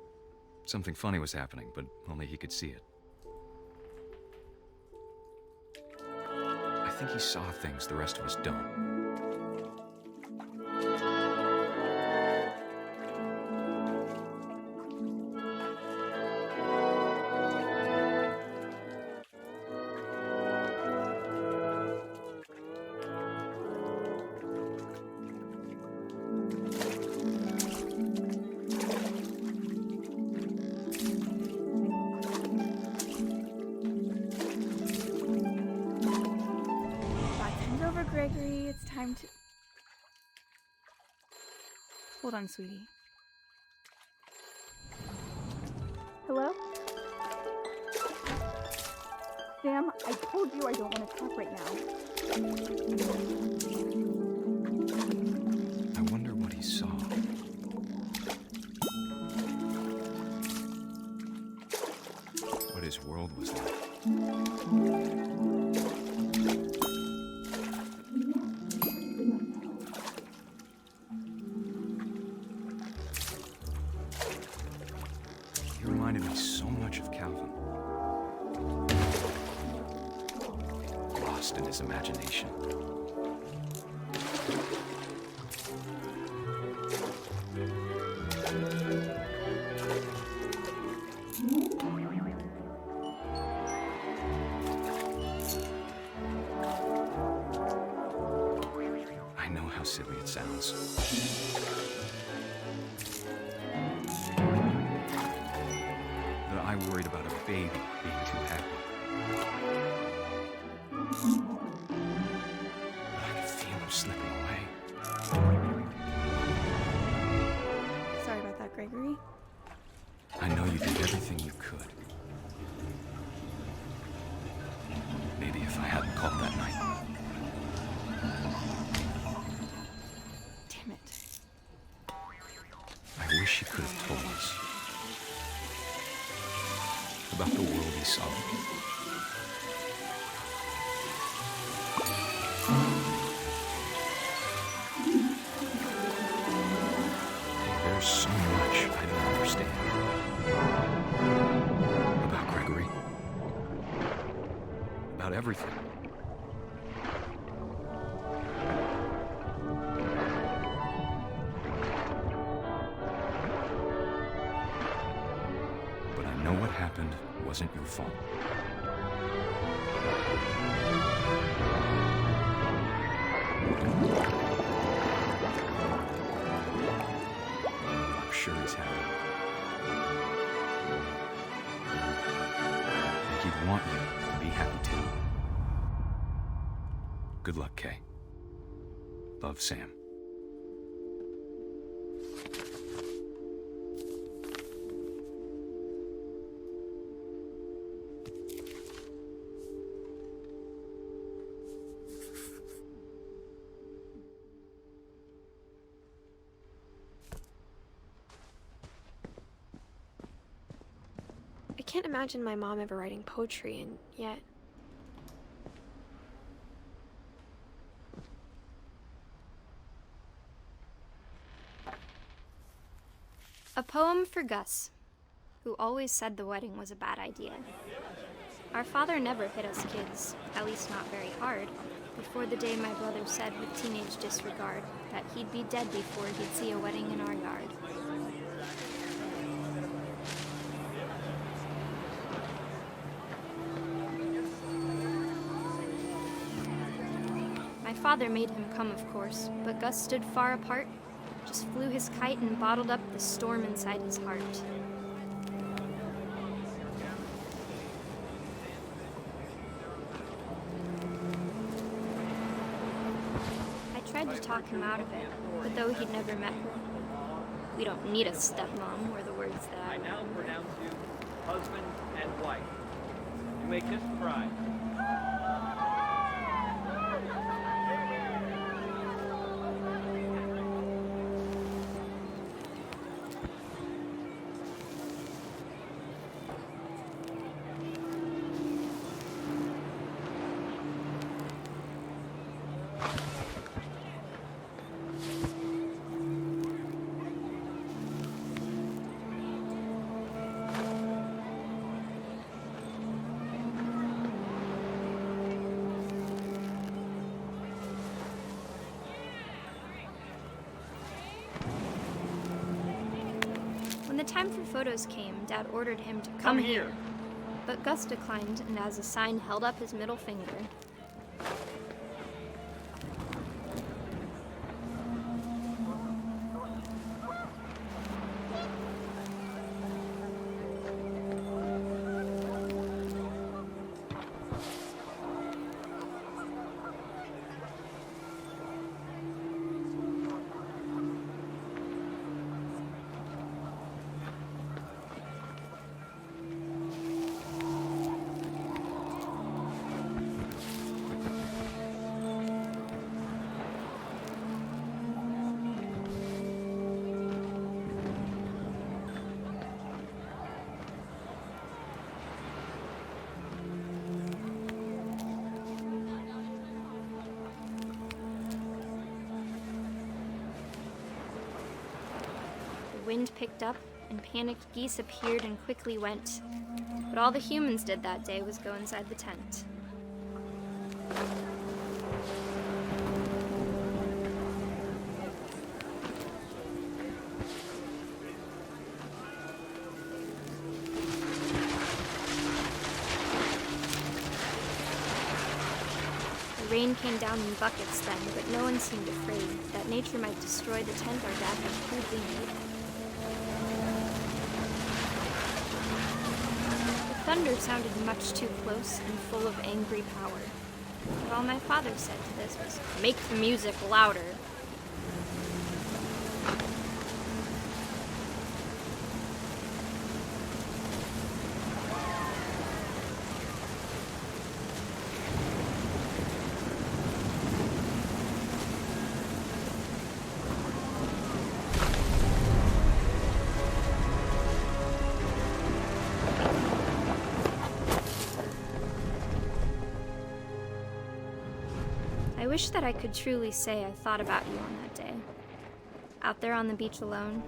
[SPEAKER 9] something funny was happening, but only he could see it. I think he saw things the rest of us don't.
[SPEAKER 10] Gregory, it's time to... Hold on, sweetie. Hello? Sam, I told you I don't want to talk right now.
[SPEAKER 9] I wonder what he saw. What his world was like. He reminded me so much of Calvin. Lost in his imagination. I know how silly it sounds. That I worried about a baby being too happy. But I could feel him slipping away.
[SPEAKER 10] Sorry about that, Gregory.
[SPEAKER 9] I know you did everything you could. Maybe if I hadn't called that night.
[SPEAKER 10] Damn it.
[SPEAKER 9] I wish he could have told us about the world he saw. There's so much I don't understand about Gregory, about everything. But I know what happened wasn't your fault. I'm sure he's happy. And he'd want you to be happy too. Good luck, Kay. Love, Sam.
[SPEAKER 1] I can't imagine my mom ever writing poetry, and yet...
[SPEAKER 11] A poem for Gus, who always said the wedding was a bad idea. Our father never hit us kids, at least not very hard, before the day my brother said with teenage disregard that he'd be dead before he'd see a wedding in our yard. My father made him come, of course, but Gus stood far apart, just flew his kite and bottled up the storm inside his heart. I tried to talk him out of it, but though he'd never met her. We don't need a stepmom, were the words that I
[SPEAKER 12] now pronounce you husband and wife. You may kiss the bride.
[SPEAKER 11] When the time for photos came, Dad ordered him to come here. But Gus declined, and as a sign held up his middle finger. The wind picked up, and panicked geese appeared and quickly went. But all the humans did that day was go inside the tent. The rain came down in buckets then, but no one seemed afraid that nature might destroy the tent our dad had crudely made. The thunder sounded much too close and full of angry power. But all my father said to this was, "Make the music louder." I wish that I could truly say I thought about you on that day. Out there on the beach alone,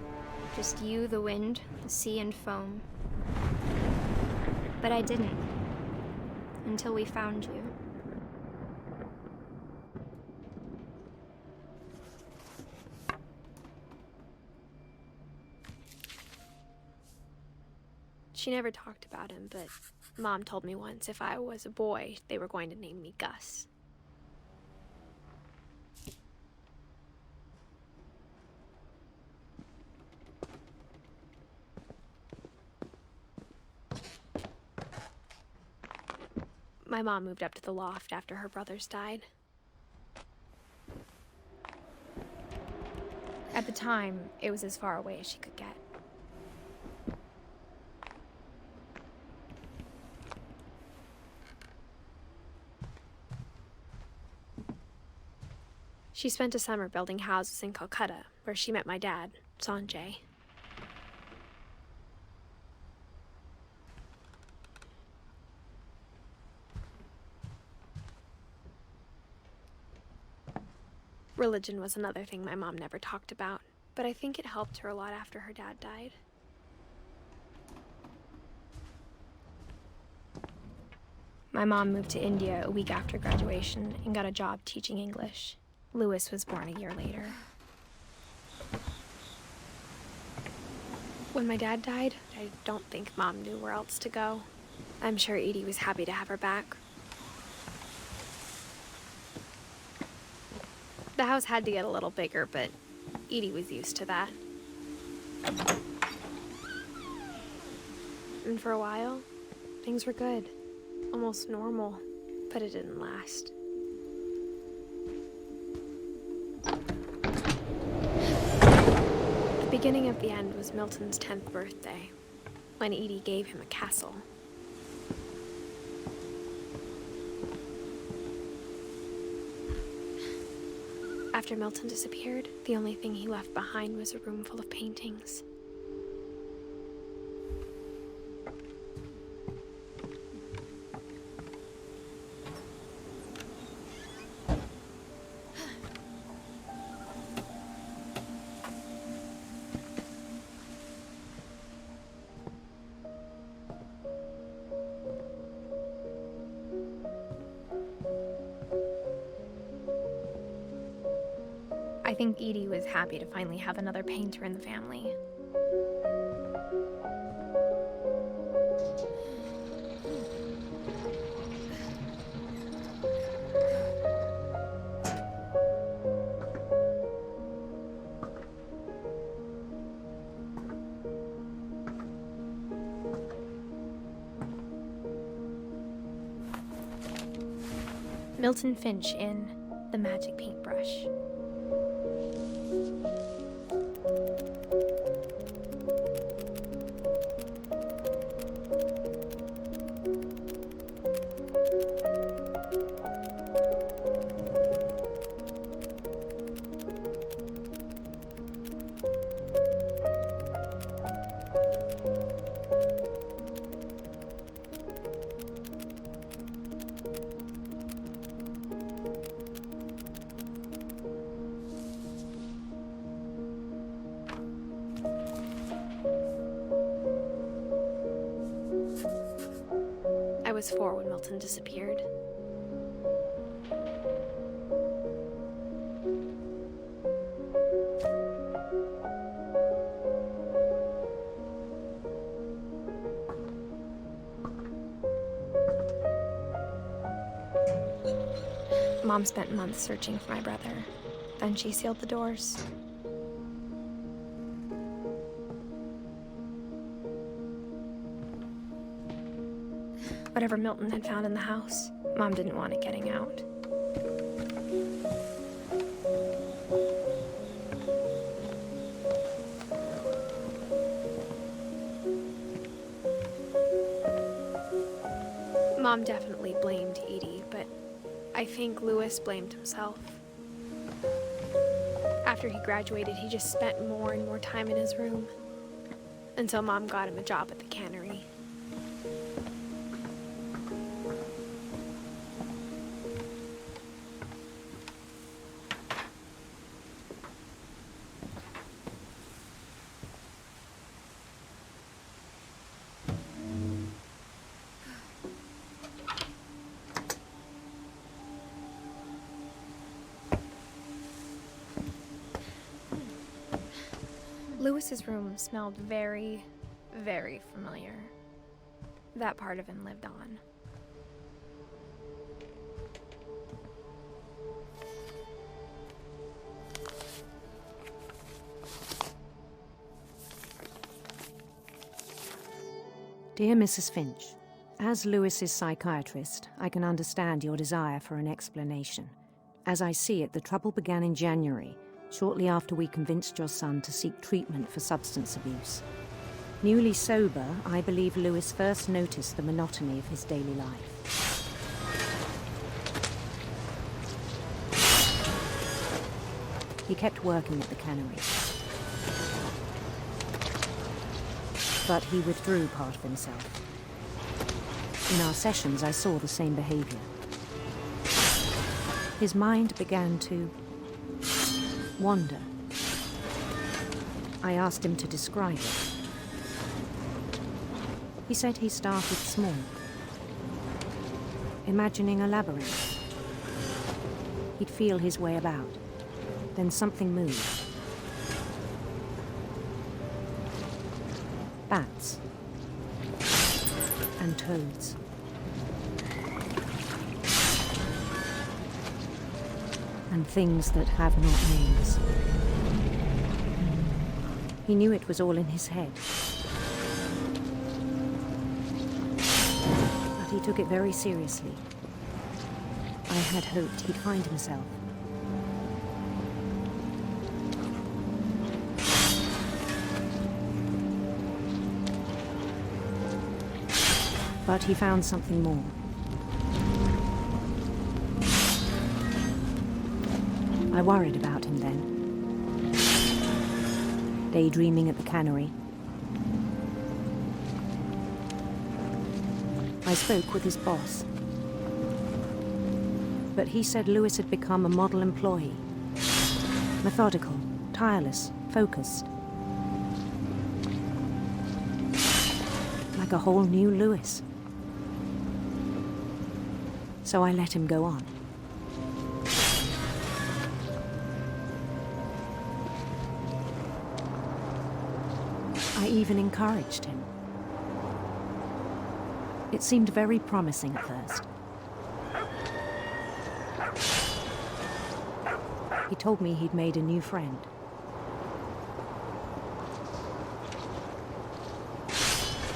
[SPEAKER 11] just you, the wind, the sea, and foam. But I didn't, until we found you.
[SPEAKER 1] She never talked about him, but Mom told me once if I was a boy, they were going to name me Gus. My mom moved up to the loft after her brothers died. At the time, it was as far away as she could get. She spent a summer building houses in Calcutta, where she met my dad, Sanjay. Religion was another thing my mom never talked about, but I think it helped her a lot after her dad died. My mom moved to India a week after graduation and got a job teaching English. Louis was born a year later. When my dad died, I don't think Mom knew where else to go. I'm sure Edie was happy to have her back. The house had to get a little bigger, but Edie was used to that. And for a while, things were good. Almost normal, but it didn't last. beginning of the end was Milton's 10th birthday, when Edie gave him a castle. After Milton disappeared, the only thing he left behind was a room full of paintings. I think Edie was happy to finally have another painter in the family. Milton Finch in The Magic Paintbrush. I was 4 when Milton disappeared. Mom spent months searching for my brother. Then she sealed the doors. Whatever Milton had found in the house, Mom didn't want it getting out. Mom definitely blamed Edie, but I think Louis blamed himself. After he graduated, he just spent more and more time in his room, until Mom got him a job at the cannery. Louis's room smelled very, very familiar. That part of him lived on.
[SPEAKER 13] Dear Mrs. Finch, as Louis's psychiatrist, I can understand your desire for an explanation. As I see it, the trouble began in January, shortly after we convinced your son to seek treatment for substance abuse. Newly sober, I believe Louis first noticed the monotony of his daily life. He kept working at the cannery, but he withdrew part of himself. In our sessions, I saw the same behavior. His mind began to wander. I asked him to describe it. He said he started small, imagining a labyrinth. He'd feel his way about. Then something moved. Bats and toads. And things that have not names. He knew it was all in his head. But he took it very seriously. I had hoped he'd find himself. But he found something more. I worried about him then. Daydreaming at the cannery. I spoke with his boss. But he said Lewis had become a model employee. Methodical, tireless, focused. Like a whole new Lewis. So I let him go on. I even encouraged him. It seemed very promising at first. He told me he'd made a new friend.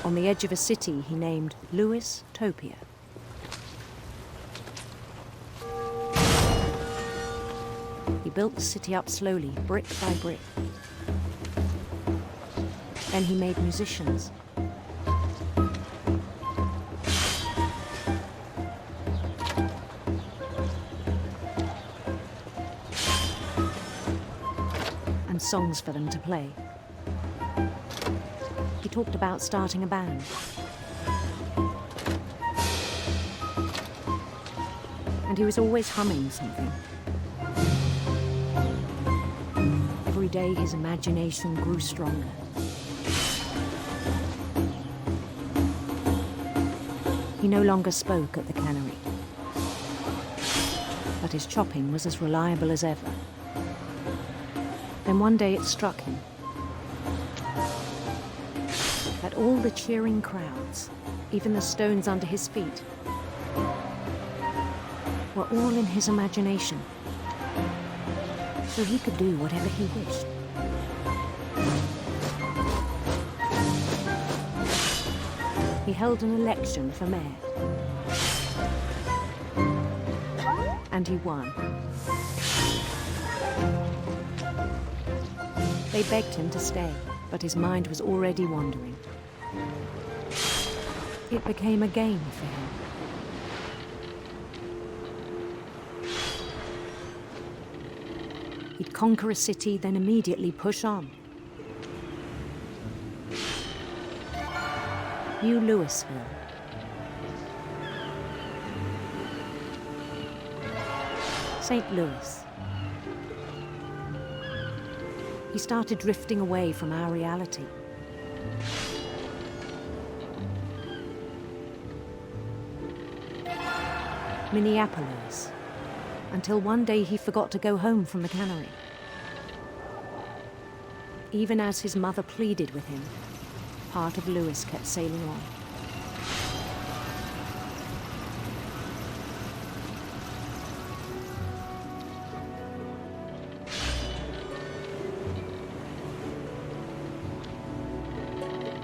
[SPEAKER 13] On the edge of a city he named Lewis Topia. He built the city up slowly, brick by brick. Then he made musicians. And songs for them to play. He talked about starting a band. And he was always humming something. Every day his imagination grew stronger. He no longer spoke at the cannery. But his chopping was as reliable as ever. Then one day it struck him that all the cheering crowds, even the stones under his feet, were all in his imagination. So he could do whatever he wished. He held an election for mayor. And he won. They begged him to stay, but his mind was already wandering. It became a game for him. He'd conquer a city, then immediately push on. New Louisville. St. Louis. He started drifting away from our reality. Minneapolis, until one day he forgot to go home from the cannery. Even as his mother pleaded with him, part of Lewis kept sailing on.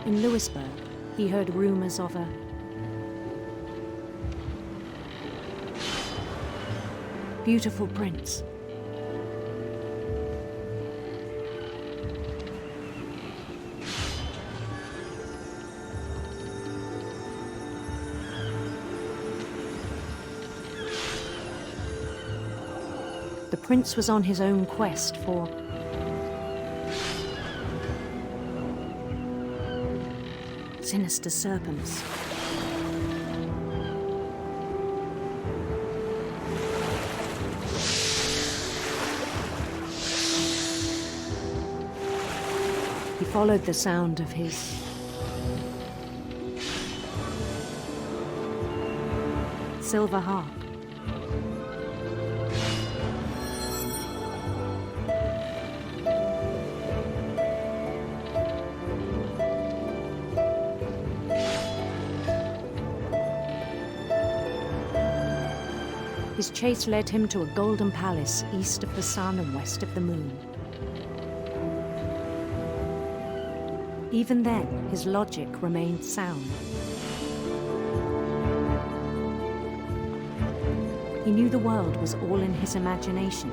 [SPEAKER 13] In Lewisburg, he heard rumors of a beautiful prince. The prince was on his own quest for sinister serpents. He followed the sound of his silver harp. His chase led him to a golden palace east of the sun and west of the moon. Even then, his logic remained sound. He knew the world was all in his imagination.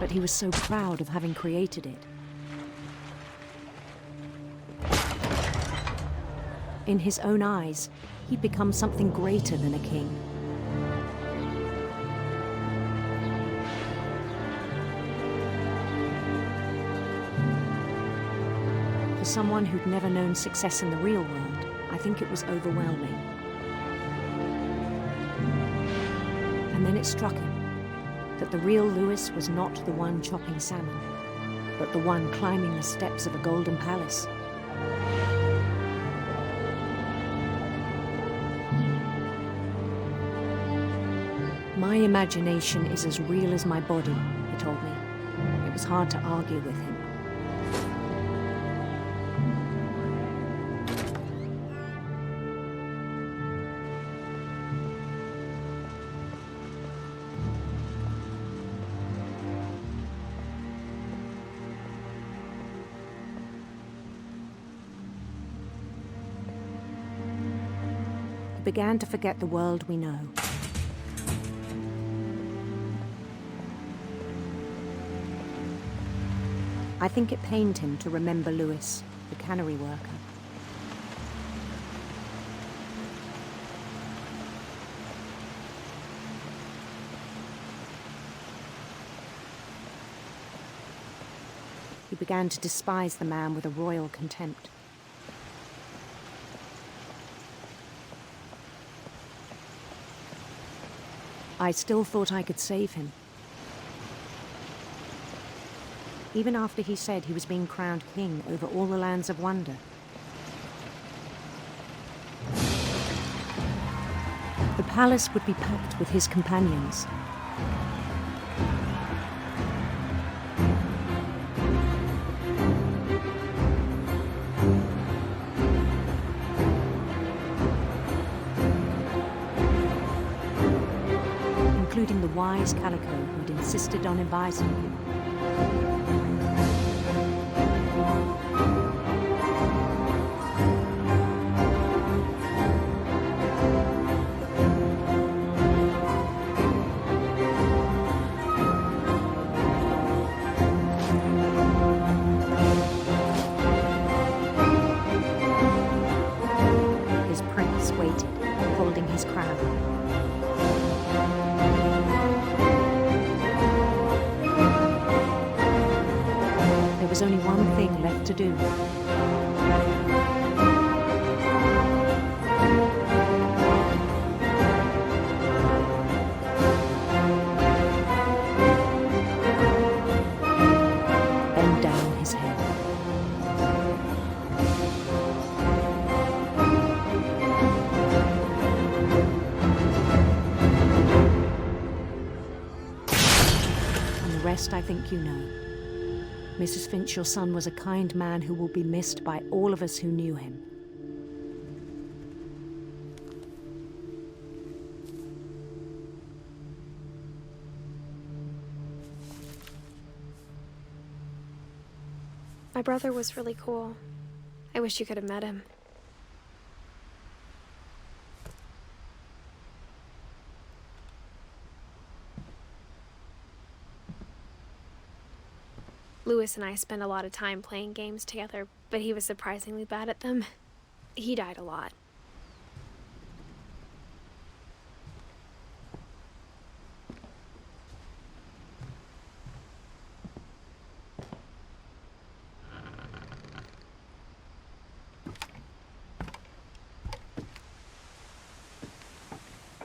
[SPEAKER 13] but he was so proud of having created it. In his own eyes, he'd become something greater than a king. For someone who'd never known success in the real world, I think it was overwhelming. And then it struck him that the real Lewis was not the one chopping salmon, but the one climbing the steps of a golden palace. My imagination is as real as my body, he told me. It was hard to argue with him. He began to forget the world we know. I think it pained him to remember Lewis, the cannery worker. He began to despise the man with a royal contempt. I still thought I could save him. Even after he said he was being crowned king over all the lands of wonder. The palace would be packed with his companions. Including the wise Calico who'd insisted on advising him. His prince waited, holding his crown. There was only one thing left to do. Bend down his head. And the rest I think you know. Mrs. Finch, your son was a kind man who will be missed by all of us who knew him.
[SPEAKER 1] My brother was really cool. I wish you could have met him. Lewis and I spent a lot of time playing games together, but he was surprisingly bad at them. He died a lot.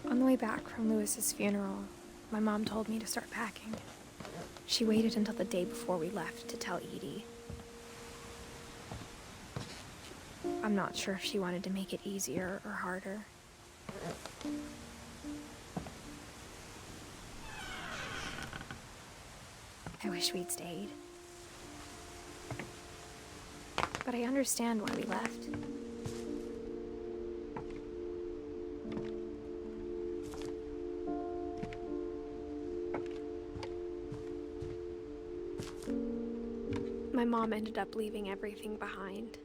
[SPEAKER 1] On the way back from Lewis's funeral, my mom told me to start packing. She waited until the day before we left to tell Edie. I'm not sure if she wanted to make it easier or harder. I wish we'd stayed. But I understand why we left. My mom ended up leaving everything behind.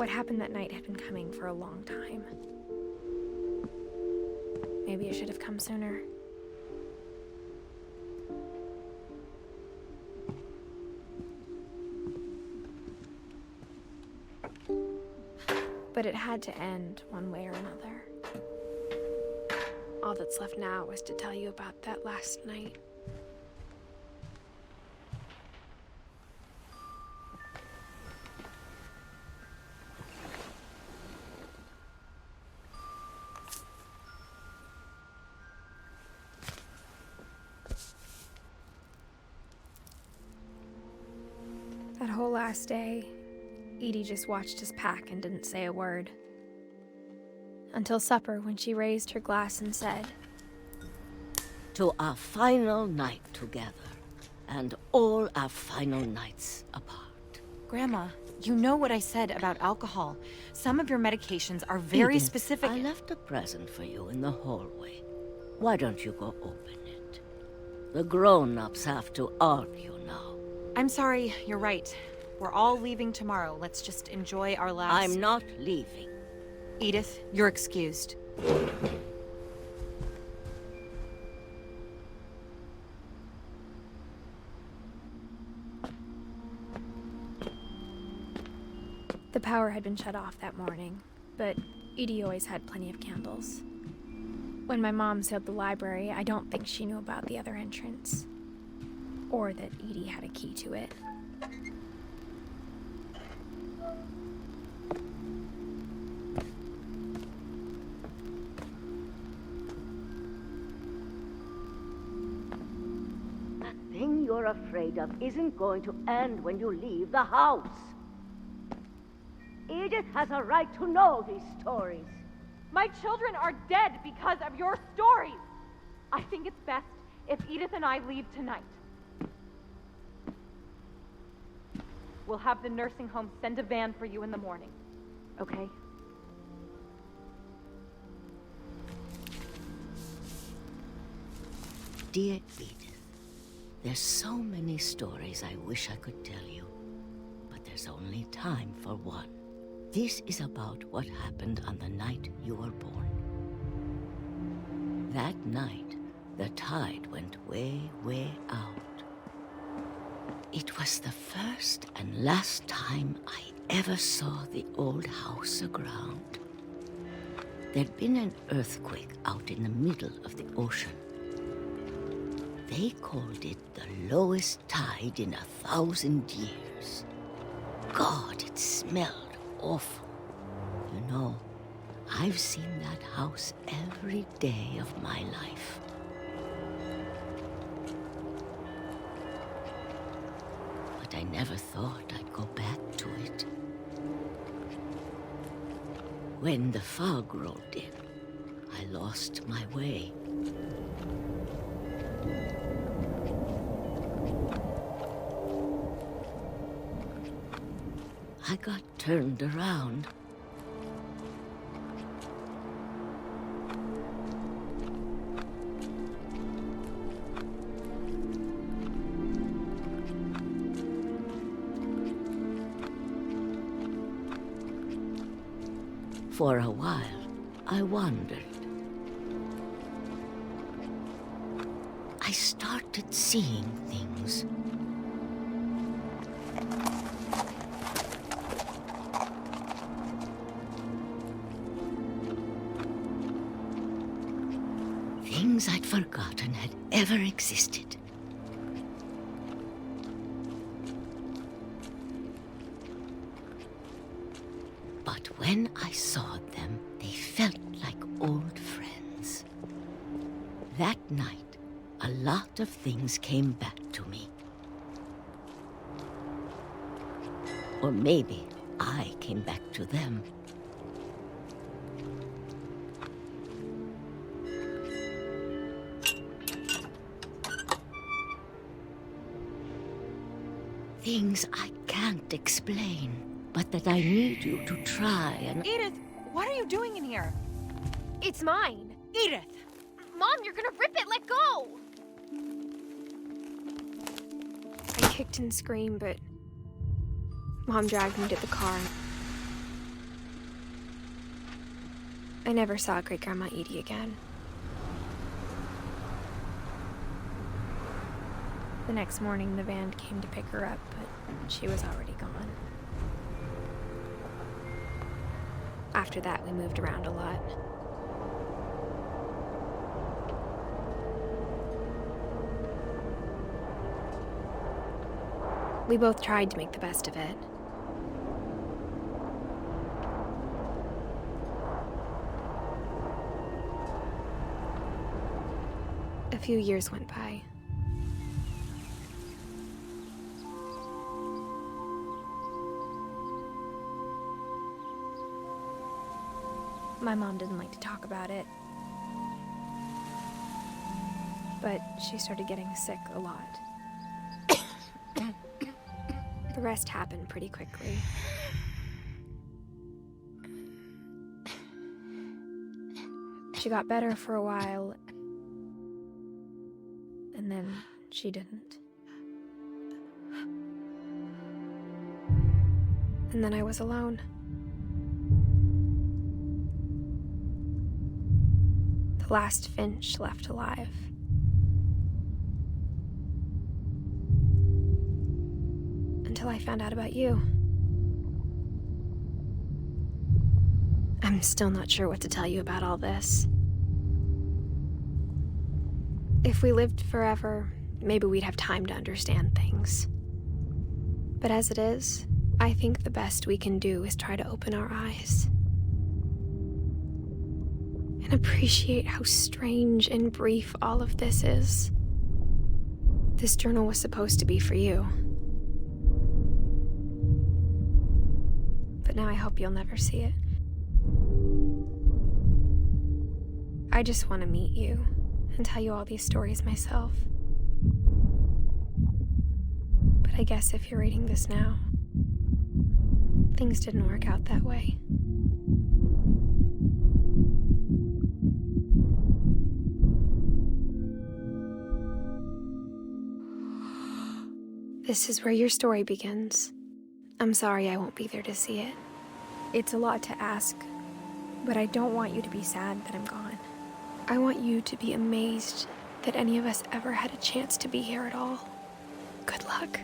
[SPEAKER 1] What happened that night had been coming for a long time. Maybe it should have come sooner. But it had to end one way or another. All that's left now was to tell you about that last night. That whole last day, Edie just watched us pack and didn't say a word. Until supper, when she raised her glass and said,
[SPEAKER 14] "To our final night together, and all our final nights apart."
[SPEAKER 15] Grandma, you know what I said about alcohol. Some of your medications are very
[SPEAKER 14] Edith,
[SPEAKER 15] specific.
[SPEAKER 14] I left a present for you in the hallway. Why don't you go open it? The grown-ups have to argue now.
[SPEAKER 15] I'm sorry, you're right. We're all leaving tomorrow. Let's just enjoy our last...
[SPEAKER 14] I'm not leaving.
[SPEAKER 15] Edith, you're excused.
[SPEAKER 1] The power had been shut off that morning, but Edie always had plenty of candles. When my mom sealed the library, I don't think she knew about the other entrance, or that Edie had a key to it.
[SPEAKER 14] That thing you're afraid of isn't going to end when you leave the house. Edith has a right to know these stories.
[SPEAKER 10] My children are dead because of your stories. I think it's best if Edith and I leave tonight. We'll have the nursing home send a van for you in the morning, okay?
[SPEAKER 14] Dear Edith, there's so many stories I wish I could tell you, but there's only time for one. This is about what happened on the night you were born. That night, the tide went way, way out. It was the first and last time I ever saw the old house aground. There'd been an earthquake out in the middle of the ocean. They called it the lowest tide in 1,000 years. God, it smelled awful. You know, I've seen that house every day of my life. But I never thought I'd go back to it. When the fog rolled in, I lost my way. I got turned around. For a while, I wandered. I started seeing things. Things I'd forgotten had ever existed. But when I saw them, they felt like old friends. That night, a lot of things came back to me. Or maybe I came back to them. Things I can't explain, but that I need you to try and...
[SPEAKER 15] Edith, what are you doing in here?
[SPEAKER 1] It's mine.
[SPEAKER 15] Edith!
[SPEAKER 1] Mom, you're gonna rip it! Let go! I kicked and screamed, but Mom dragged me to the car. I never saw Great Grandma Edie again. The next morning, the van came to pick her up, but she was already gone. After that, we moved around a lot. We both tried to make the best of it. A few years went by. My mom didn't like to talk about it, but she started getting sick a lot. The rest happened pretty quickly. She got better for a while, and then she didn't. And then I was alone. The last Finch left alive. Until I found out about you. I'm still not sure what to tell you about all this. If we lived forever, maybe we'd have time to understand things. But as it is, I think the best we can do is try to open our eyes. And appreciate how strange and brief all of this is. This journal was supposed to be for you. But now I hope you'll never see it. I just want to meet you and tell you all these stories myself. But I guess if you're reading this now, things didn't work out that way. This is where your story begins. I'm sorry I won't be there to see it. It's a lot to ask, but I don't want you to be sad that I'm gone. I want you to be amazed that any of us ever had a chance to be here at all. Good luck.